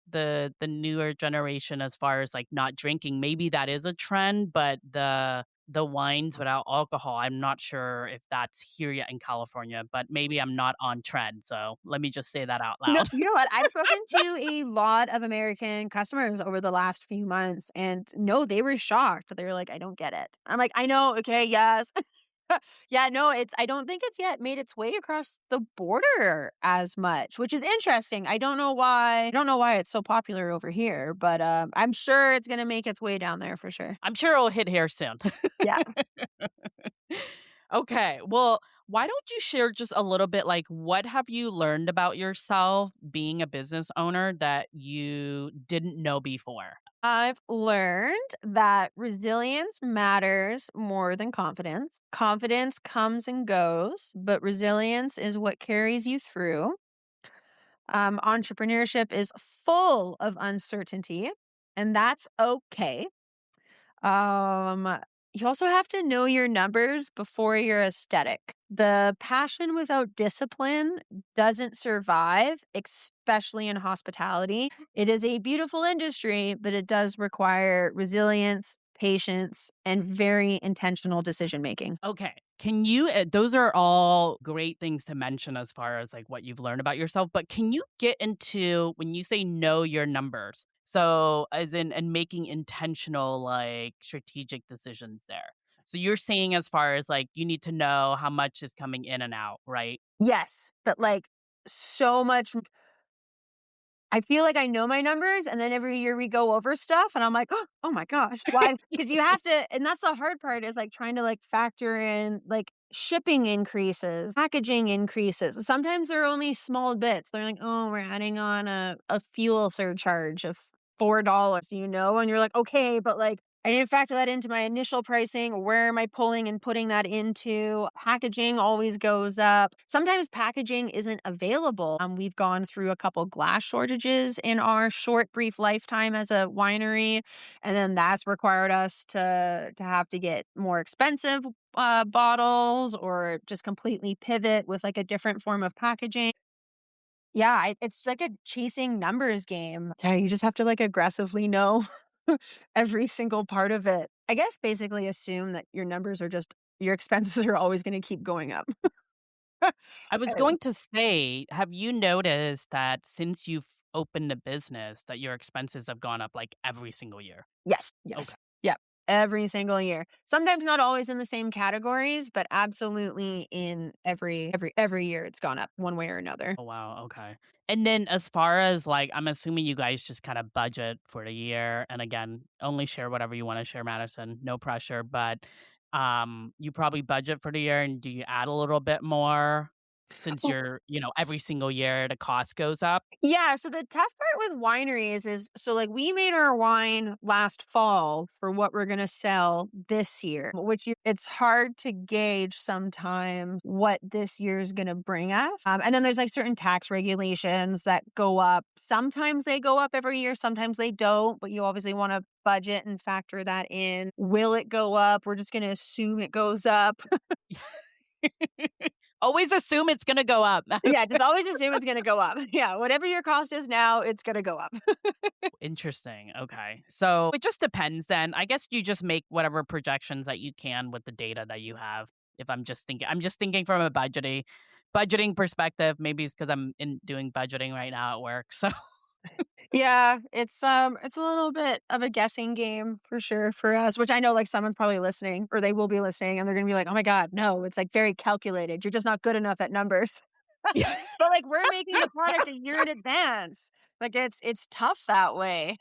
the newer generation as far as like not drinking, maybe that is a trend, but the wines without alcohol, I'm not sure if that's here yet in California, but maybe I'm not on trend. So let me just say that out loud. You know what? I've spoken to a lot of American customers over the last few months, and no, they were shocked. They were like, "I don't get it." I'm like, "I know, okay, yes." Yeah, no, I don't think it's yet made its way across the border as much, which is interesting. I don't know why it's so popular over here, but, I'm sure it's gonna make its way down there for sure. I'm sure it'll hit here soon. Yeah. Okay. Well, why don't you share just a little bit like what have you learned about yourself being a business owner that you didn't know before? I've learned that resilience matters more than confidence. Confidence comes and goes, but resilience is what carries you through. Entrepreneurship is full of uncertainty, and that's okay. Um, you also have to know your numbers before your aesthetic. The passion without discipline doesn't survive, especially in hospitality. It is a beautiful industry, but it does require resilience, patience, and very intentional decision making. Okay. Can you those are all great things to mention as far as like what you've learned about yourself, but can you get into when you say know your numbers? So as in and making intentional like strategic decisions there. So you're saying as far as like you need to know how much is coming in and out, right? Yes, but like so much I feel like I know my numbers, and then every year we go over stuff, and I'm like, "Oh my gosh, why?" Because you have to and that's the hard part is, like, trying to, like, factor in, like, shipping increases, packaging increases. Sometimes they're only small bits. They're like, "Oh, we're adding on a fuel surcharge of $4," and you're like, "Okay, but, like, I didn't factor that into my initial pricing. Where am I pulling and putting that into?" Packaging always goes up. Sometimes packaging isn't available. We've gone through a couple glass shortages in our short, brief lifetime as a winery, and then that's required us to have to get more expensive bottles or just completely pivot with like a different form of packaging. Yeah, it's like a chasing numbers game. Yeah, you just have to like aggressively know every single part of it. I guess basically assume that your numbers are just your expenses are always going to keep going up. I was Uh, going to say, have you noticed that since you've opened a business that your expenses have gone up like every single year? yes, Okay. yes. Yep. Every single year. Sometimes not always in the same categories, but absolutely in every year it's gone up one way or another. Oh, wow, okay. And then as far as, like, I'm assuming you guys just kinda budget for the year, and again, only share whatever you wanna share, Madison, no pressure, but, you probably budget for the year, and do you add a little bit more since you're every single year the cost goes up? Yeah, so the tough part with wineries is so like we made our wine last fall for what we're going to sell this year, it's hard to gauge sometimes what this year is going to bring us. And then there's like certain tax regulations that go up. Sometimes they go up every year, sometimes they don't, but you obviously want to budget and factor that in. Will it go up? We're just going to assume it goes up. Always assume it's gonna go up. Yeah, That's just always assume it's going to go up. Yeah, whatever your cost is now, it's going to go up. interesting, okay. So, it just depends then. I guess you just make whatever projections that you can with the data that you have. If I'm just thinking from a budgeting perspective, maybe it's because 'cause I'm in doing budgeting right now at work, so Yeah, it's a little bit of a guessing game for sure for us, which I know like someone's probably listening or they will be listening and they're gonna be like, "Oh my God, no, it's like very calculated. You're just not good enough at numbers." Yeah. But like we're making the product a year in advance. Like it's tough that way.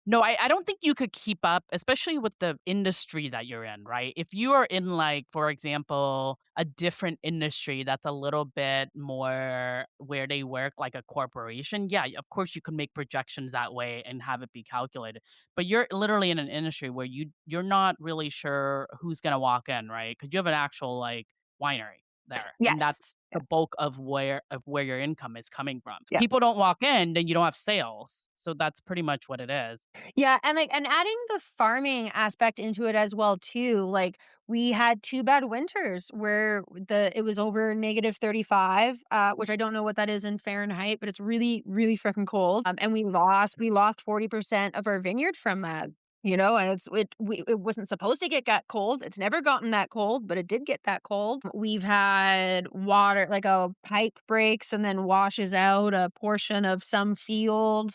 No, I don't think you could keep up, especially with the industry that you're in, right? If you are in, like, for example, a different industry that's a little bit more where they work like a corporation, yeah, of course you can make projections that way and have it be calculated. But you're literally in an industry where you're not really sure who's gonna walk in, right? Because you have an actual like winery there, and Yes. that's Yeah. the bulk of where your income is coming from. If Yeah. people don't walk in, then you don't have sales. So that's pretty much what it is. Yeah, and, like and adding the farming aspect into it as well too, like, we had 2 bad winters where it was over -35, which I don't know what that is in Fahrenheit, but it's really, really freaking cold, and we lost 40% of our vineyard from that, and it wasn't supposed to get that cold, it's never gotten that cold, but it did get that cold. We've had water like, a pipe breaks and then washes out a portion of some field.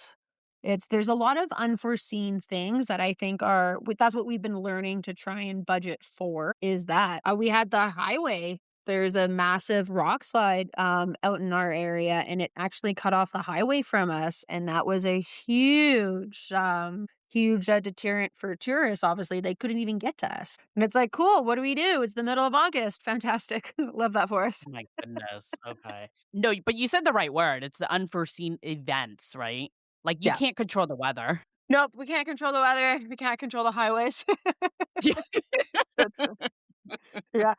There's a lot of unforeseen things that I think that's what we've been learning to try and budget for is that. We had the highway. There's a massive rock slide out in our area, and it actually cut off the highway from us, and that was a huge deterrent for tourists. Obviously, they couldn't even get to us, and it's like, cool. What do we do? It's the middle of August. Fantastic. Love that for us. Oh my goodness, okay. No, but you said the right word, it's the unforeseen events, right? Like, you Yeah. can't control the weather. Nope. We can't control the weather. We can't control the highways. Yeah. That's Yeah,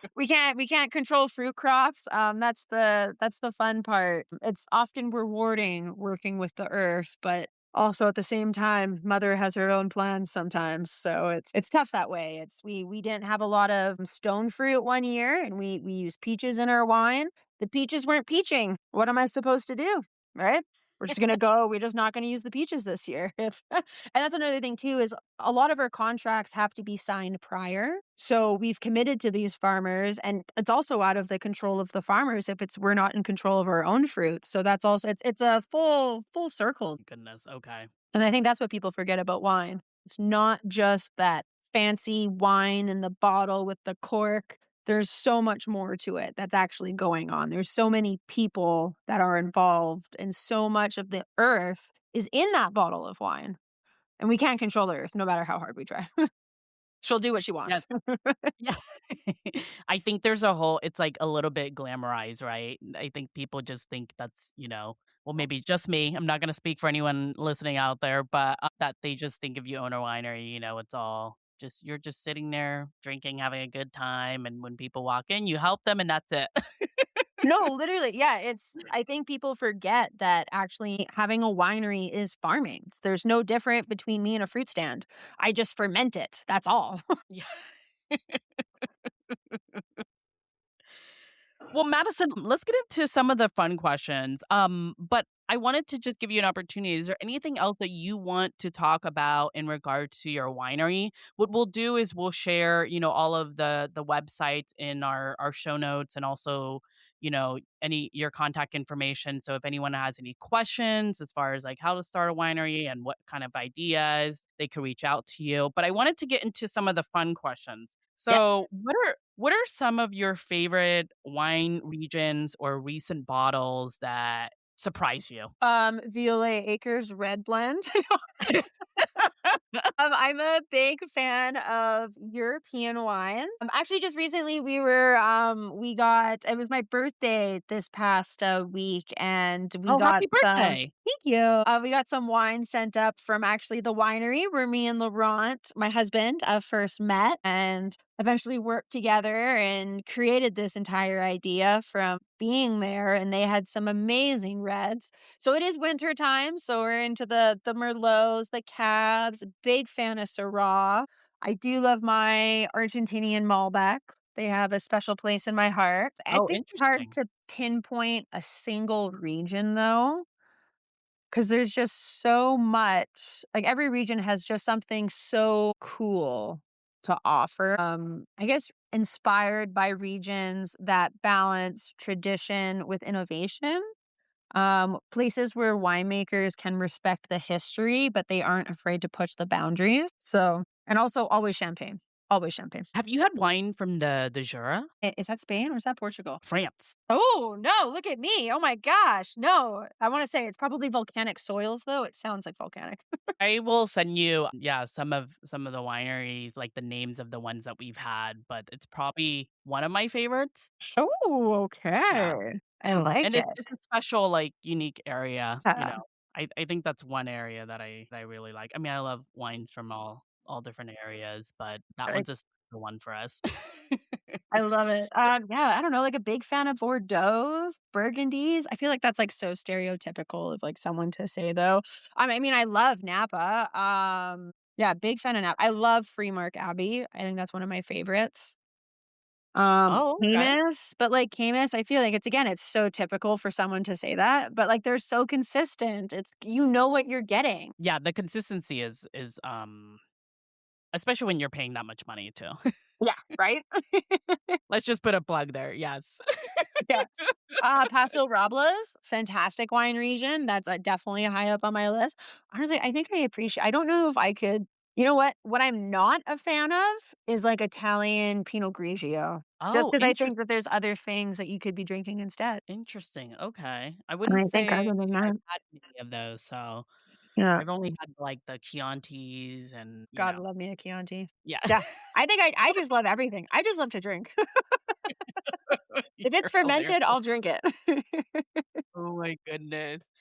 we can't control fruit crops, that's the fun part. It's often rewarding working with the earth, but also at the same time, mother has her own plans sometimes, so it's tough that way. We didn't have a lot of stone fruit one year, and we used peaches in our wine. The peaches weren't peaching. What am I supposed to do, right? We're just not gonna use the peaches this year. It's and that's another thing too is a lot of our contracts have to be signed prior. So we've committed to these farmers and it's also out of the control of the farmers if we're not in control of our own fruit. So that's also it's a full circle. Goodness, okay. And I think that's what people forget about wine. It's not just that fancy wine in the bottle with the cork. There's so much more to it that's actually going on. There's so many people that are involved, and so much of the earth is in that bottle of wine. And we can't control the earth no matter how hard we try. She'll do what she Yes. wants. Yeah. I think there's a whole it's, like, a little bit glamorized, right? I think people just think that's, well, maybe just me, I'm not gonna speak for anyone listening out there, but, that they just think if you own a winery, it's all just you're just sitting there drinking, having a good time, and when people walk in, you help them, and that's it. No, literally, yeah, I think people forget that actually having a winery is farming. There's no different between me and a fruit stand. I just ferment it, that's all. Yeah. Well, Madison, let's get into some of the fun questions. But I wanted to just give you an opportunity. Is there anything else that you want to talk about in regards to your winery? What we'll do is we'll share, all of the websites in our show notes and also, any your contact information. So if anyone has any questions as far as like how to start a winery and what kind of ideas, they could reach out to you. But I wanted to get into some of the fun questions. Yes. So, what are some of your favorite wine regions or recent bottles that surprise you? Violet Acres Red Blend. I'm a big fan of European wines. Actually, just recently it was my birthday this past week, and we Oh, got happy some. birthday. Thank you. We got some wine sent up from actually the winery where me and Laurent, my husband, first met and eventually worked together and created this entire idea from being there. And they had some amazing reds. So it is winter time, so we're into the Merlots, the Cabs, big fan of Syrah. I do love my Argentinian Malbec. They have a special place in my heart. I Oh, think it's hard interesting. to pinpoint a single region though, because there's just so much. Like every region has just something so cool to offer. I guess inspired by regions that balance tradition with innovation. Places where winemakers can respect the history, but they aren't afraid to push the boundaries. So, and also always champagne, always champagne. Have you had wine from the Jura? Is that Spain or is that Portugal? France. Oh, no, look at me. Oh my gosh. No, I want to say it's probably volcanic soils, though. It sounds like volcanic. I will send you, yeah, some of the wineries, like the names of the ones that we've had, but it's probably one of my favorites. Oh, Yeah, okay. I like and it. it's a special, like, unique area, you Yeah, know. I think that's one area that I really like. I mean, I love wines from all different areas, but that I one's a special one for us. I love it. Yeah, I don't know, like a big fan of Bordeaux's, Burgundies. I feel like that's like so stereotypical of like someone to say though. I mean, I love Napa. Yeah, big fan of Napa. I love Freemark Abbey. I think that's one of my favorites. Oh, okay. Camus, but like Camus, I feel like it's again, it's so typical for someone to say that, but like they're so consistent. It's you know what you're getting. Yeah, the consistency is especially when you're paying that much money too. Yeah, right? Let's just put a plug there, yes. Yeah. Paso Robles, fantastic wine region. That's, definitely high up on my list. Honestly, I think I don't know if I could you know what? What I'm not a fan of is, like, Italian Pinot Grigio, just Oh, because I think that there's other things that you could be drinking instead. interesting, okay. I And wouldn't I think say other than I've that had any of those, so yeah. I've only had, like, the Chiantis and, God love me a Chianti. yeah. Yeah. I think I just love everything. I just love to drink. If it's You're hilarious. fermented, I'll drink it. Oh my goodness.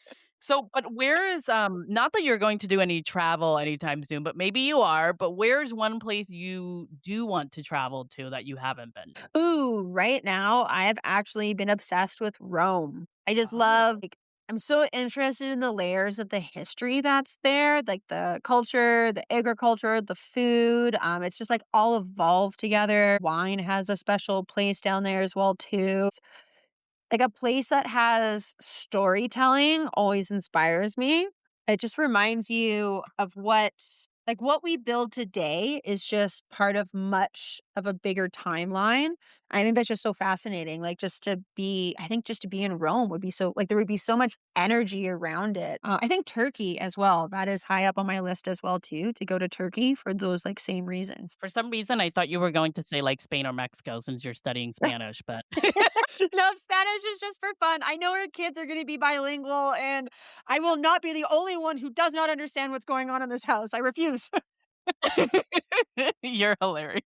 So, but where is, not that you're going to do any travel anytime soon, but maybe you are, but where's one place you do want to travel to that you haven't been? Ooh, right now, I have actually been obsessed with Rome. I just Oh, love I'm so interested in the layers of the history that's there, like the culture, the agriculture, the food. It's just like all evolved together. Wine has a special place down there as well too. Like a place that has storytelling always inspires me. It just reminds you of what we build today is just part of much of a bigger timeline. I think that's just so fascinating. Like I think just to be in Rome would be so like there would be so much energy around it. I think Turkey as well. That is high up on my list as well too. To go to Turkey for those like same reasons. for some reason, I thought you were going to say, like, Spain or Mexico since you're studying Spanish, but No, Spanish is just for fun. I know our kids are gonna be bilingual, and I will not be the only one who does not understand what's going on in this house. I refuse. you're hilarious.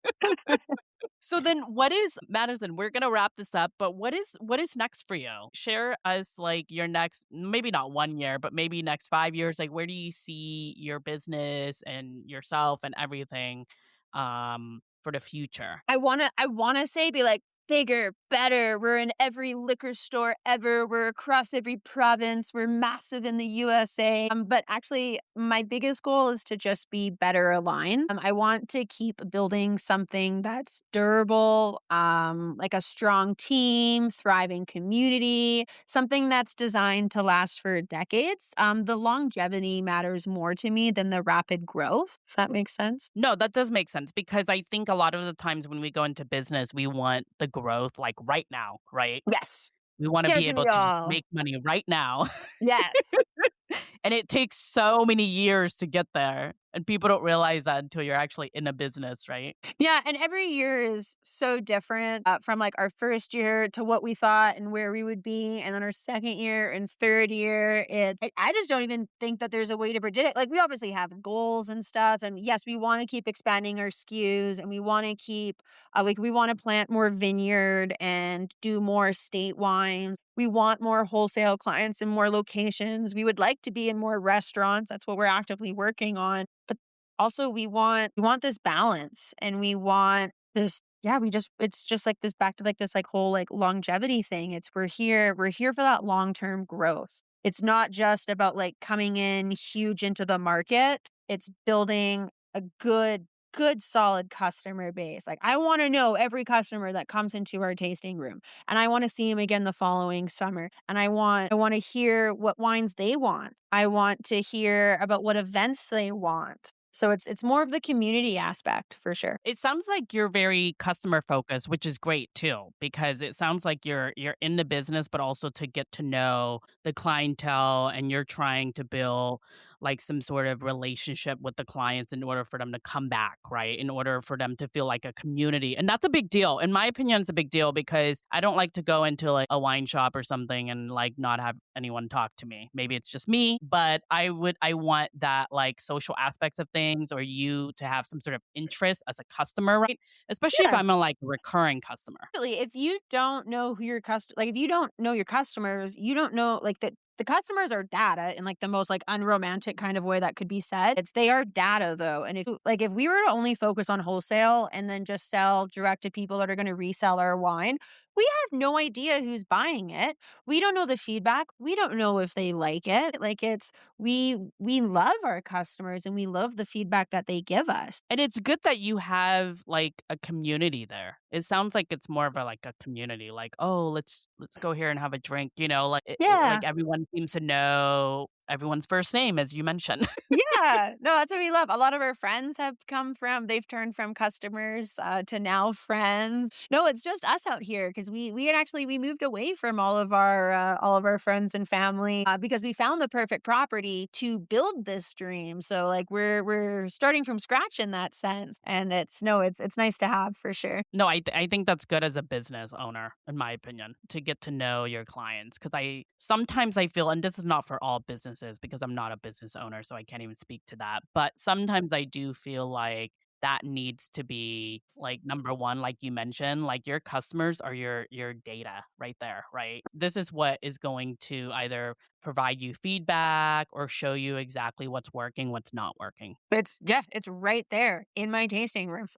So then what is Madison, we're gonna wrap this up, but what is next for you? Share us like your next maybe not 1 year, but maybe next 5 years, like where do you see your business and yourself and everything for the future? I wanna say be like, "Bigger, better, we're in every liquor store ever, we're across every province, we're massive in the USA." But actually, my biggest goal is to just be better aligned. I want to keep building something that's durable, like a strong team, thriving community, something that's designed to last for decades. The longevity matters more to me than the rapid growth, if that makes sense. No, that does make sense because I think a lot of the times when we go into business, we want the growth like right now, right? Yes. We want to Give be able me to just all. make money right now. Yes. And it takes so many years to get there. And people don't realize that until you're actually in a business, right? Yeah, and every year is so different, from, like, our first year to what we thought and where we would be, and then our second year and third year, I just don't even think that there's a way to predict it. Like, we obviously have goals and stuff, and yes, we wanna keep expanding our SKUs, and we wanna keep, we wanna plant more vineyard and do more state wines. We want more wholesale clients in more locations. We would like to be in more restaurants, that's what we're actively working on, but also we want this balance and we want this yeah, we just it's just like this back to like this like whole like longevity thing. It's we're here for that long-term growth. It's not just about like coming in huge into the market. It's building a good solid customer base. Like I want to know every customer that comes into our tasting room and I want to see them again the following summer and I want to hear what wines they want. I want to hear about what events they want. So it's more of the community aspect for sure. It sounds like you're very customer focused, which is great too, because it sounds like you're in the business, but also to get to know the clientele, and you're trying to build like some sort of relationship with the clients in order for them to come back, right? In order for them to feel like a community. And that's a big deal. In my opinion, it's a big deal because I don't like to go into like a wine shop or something and like not have anyone talk to me. Maybe it's just me, but I want that like social aspects of things, or you to have some sort of interest as a customer, right? Especially if Yes. I'm a like recurring customer. Really, if you don't know who your if you don't know your customers, you don't know like the customers are data in like the most like unromantic kind of way that could be said. It's they are data though. And if we were to only focus on wholesale and then just sell direct to people that are going to resell our wine, we have no idea who's buying it. We don't know the feedback. We don't know if they like it. Like it's we love our customers and we love the feedback that they give us. And it's good that you have like a community there. It sounds like it's more of a like a community, like, oh, let's go here and have a drink, like Yeah. like everyone seems to know everyone's first name, as you mentioned. Yeah. No, that's what we love. A lot of our friends have they've turned from customers to now friends. No, it's just us out here because we had actually we moved away from all of our friends and family because we found the perfect property to build this dream. So like we're starting from scratch in that sense, and it's nice to have for sure. No, I think that's good as a business owner, in my opinion, to get to know your clients. Because I sometimes I feel, and this is not for all businesses because I'm not a business owner, so I can't even speak to that. But sometimes I do feel like that needs to be like number one, like you mentioned, like your customers are your data right there, right? This is what is going to either provide you feedback or show you exactly what's working, what's not working. It's right there in my tasting room.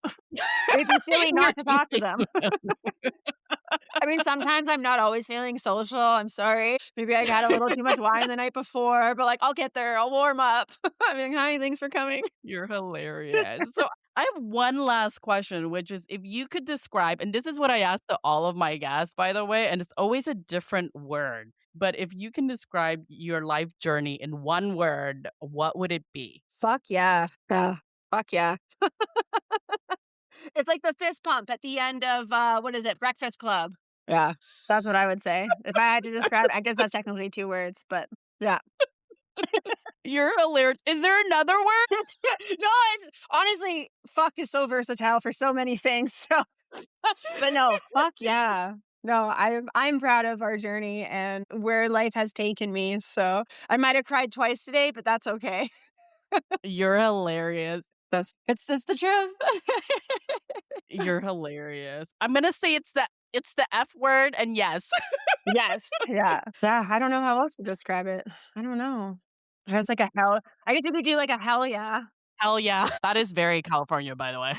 It'd be silly In your not to talk to tasting them. room. I mean, sometimes I'm not always feeling social, I'm sorry. Maybe I had a little too much wine the night before, but, like, I'll get there, I'll warm up. I mean, "Hi, thanks for coming." You're hilarious. So I have one last question, which is if you could describe, and this is what I ask to all of my guests, by the way, and it's always a different word. But if you can describe your life journey in one word, what would it be? Fuck yeah. Yeah. Fuck yeah. It's like the fist pump at the end of, what is it, Breakfast Club. Yeah, that's what I would say. If I had to describe I guess that's technically 2 words, but yeah. You're hilarious. Is there another word? No, it's honestly, fuck is so versatile for so many things, so but no, fuck yeah. No, I'm proud of our journey and where life has taken me, so I might have cried twice today, but that's okay. You're hilarious. It's the truth. You're hilarious. I'm gonna say it's the F word, and yes. Yes, yeah. Yeah, I don't know how else to describe it. I don't know. It has like a hell I guess you could do like a hell yeah. Hell yeah. That is very California, by the way.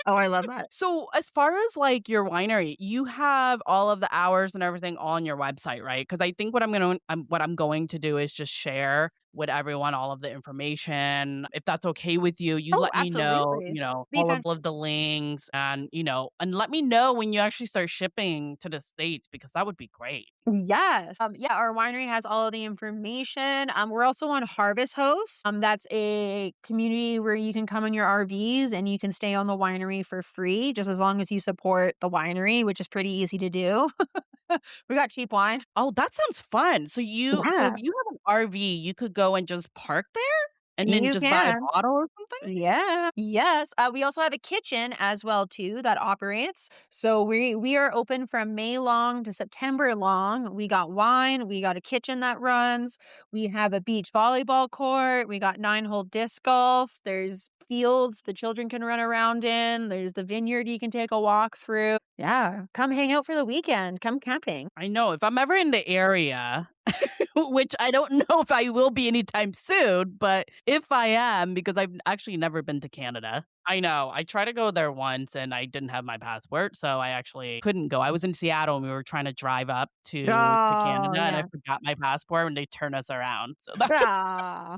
Oh, I love that. So, as far as like your winery, you have all of the hours and everything on your website, right? Because I think what I'm going to do is just share with everyone all of the information. If that's okay with you, you Oh, let me know, absolutely. Be all fan of the links, and and let me know when you actually start shipping to the States because that would be great. Yes. Yeah, our winery has all of the information. We're also on Harvest Host. That's a community where you can come in your RVs and you can stay on the winery for free, just as long as you support the winery, which is pretty easy to do. We got cheap wine. Oh, that sounds fun. So if Yeah, you have an RV, you could go and just park there and then you just buy a can. bottle or something? Yeah. Yes. We also have a kitchen as well too that operates. So we are open from May long to September long. We got wine. We got a kitchen that runs. We have a beach volleyball court. We got 9-hole disc golf. There's fields the children can run around in. There's the vineyard you can take a walk through. Yeah. Come hang out for the weekend. Come camping. I know if I'm ever in the area, which I don't know if I will be anytime soon, but if I am, because I've actually never been to Canada. I know. I tried to go there once and I didn't have my passport, so I actually couldn't go. I was in Seattle and we were trying to drive up to Oh Canada and I yeah. forgot my passport and they turned us around. So that was Ah.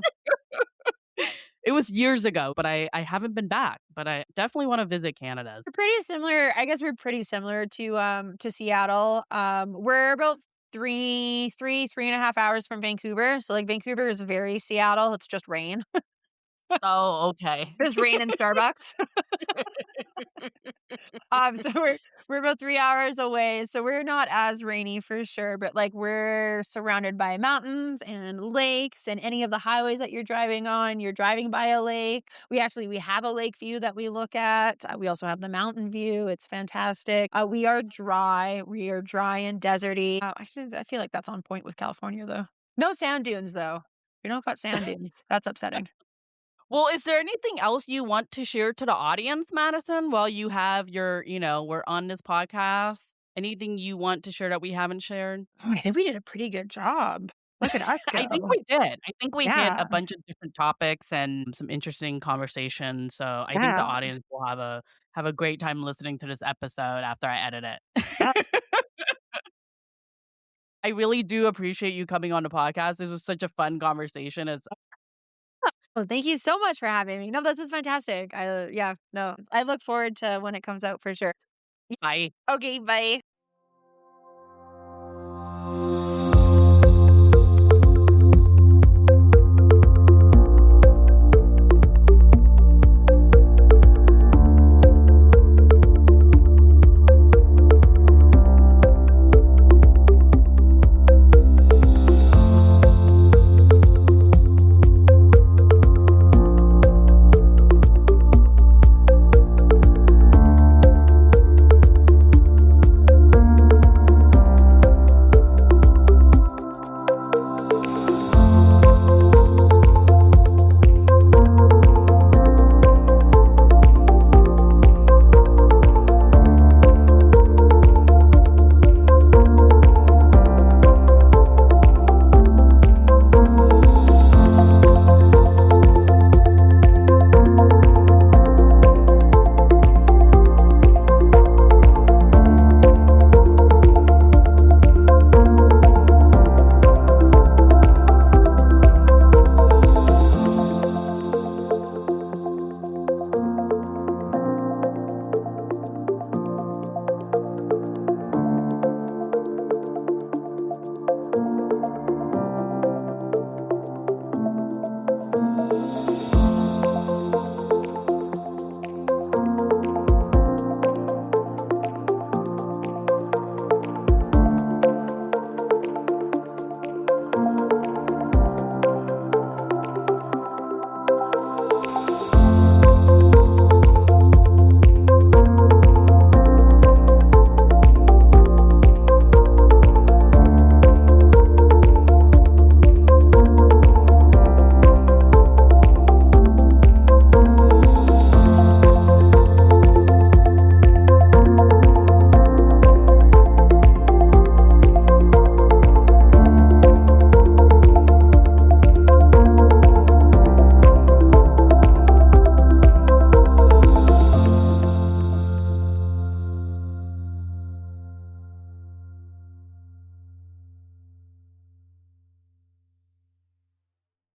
it was years ago, but I haven't been back, but I definitely want to visit Canada. We're pretty similar. I guess we're pretty similar to Seattle. We're about 3.5 hours from Vancouver. So like Vancouver is very Seattle. It's just rain. Oh, okay. There's rain in Starbucks. So we're about 3 hours away, so we're not as rainy for sure, but, like, we're surrounded by mountains and lakes, and any of the highways that you're driving on, you're driving by a lake. We have a lake view that we look at. We also have the mountain view. It's fantastic. We are dry. We are dry and deserty. Actually, I feel like that's on point with California, though. No sand dunes, though. We don't got sand dunes. That's upsetting. Well, is there anything else you want to share to the audience, Madison, while you have we're on this podcast? Anything you want to share that we haven't shared? Oh, I think we did a pretty good job. Look at us I think go. we did. I think we hit Yeah, a bunch of different topics and some interesting conversations. So I think the yeah, audience will have a great time listening to this episode after I edit yeah. it. I really do appreciate you coming on the podcast. This was such a fun conversation. It's Well, thank you so much for having me. No, this was fantastic. Yeah, no, I look forward to when it comes out for sure. bye. Okay, bye.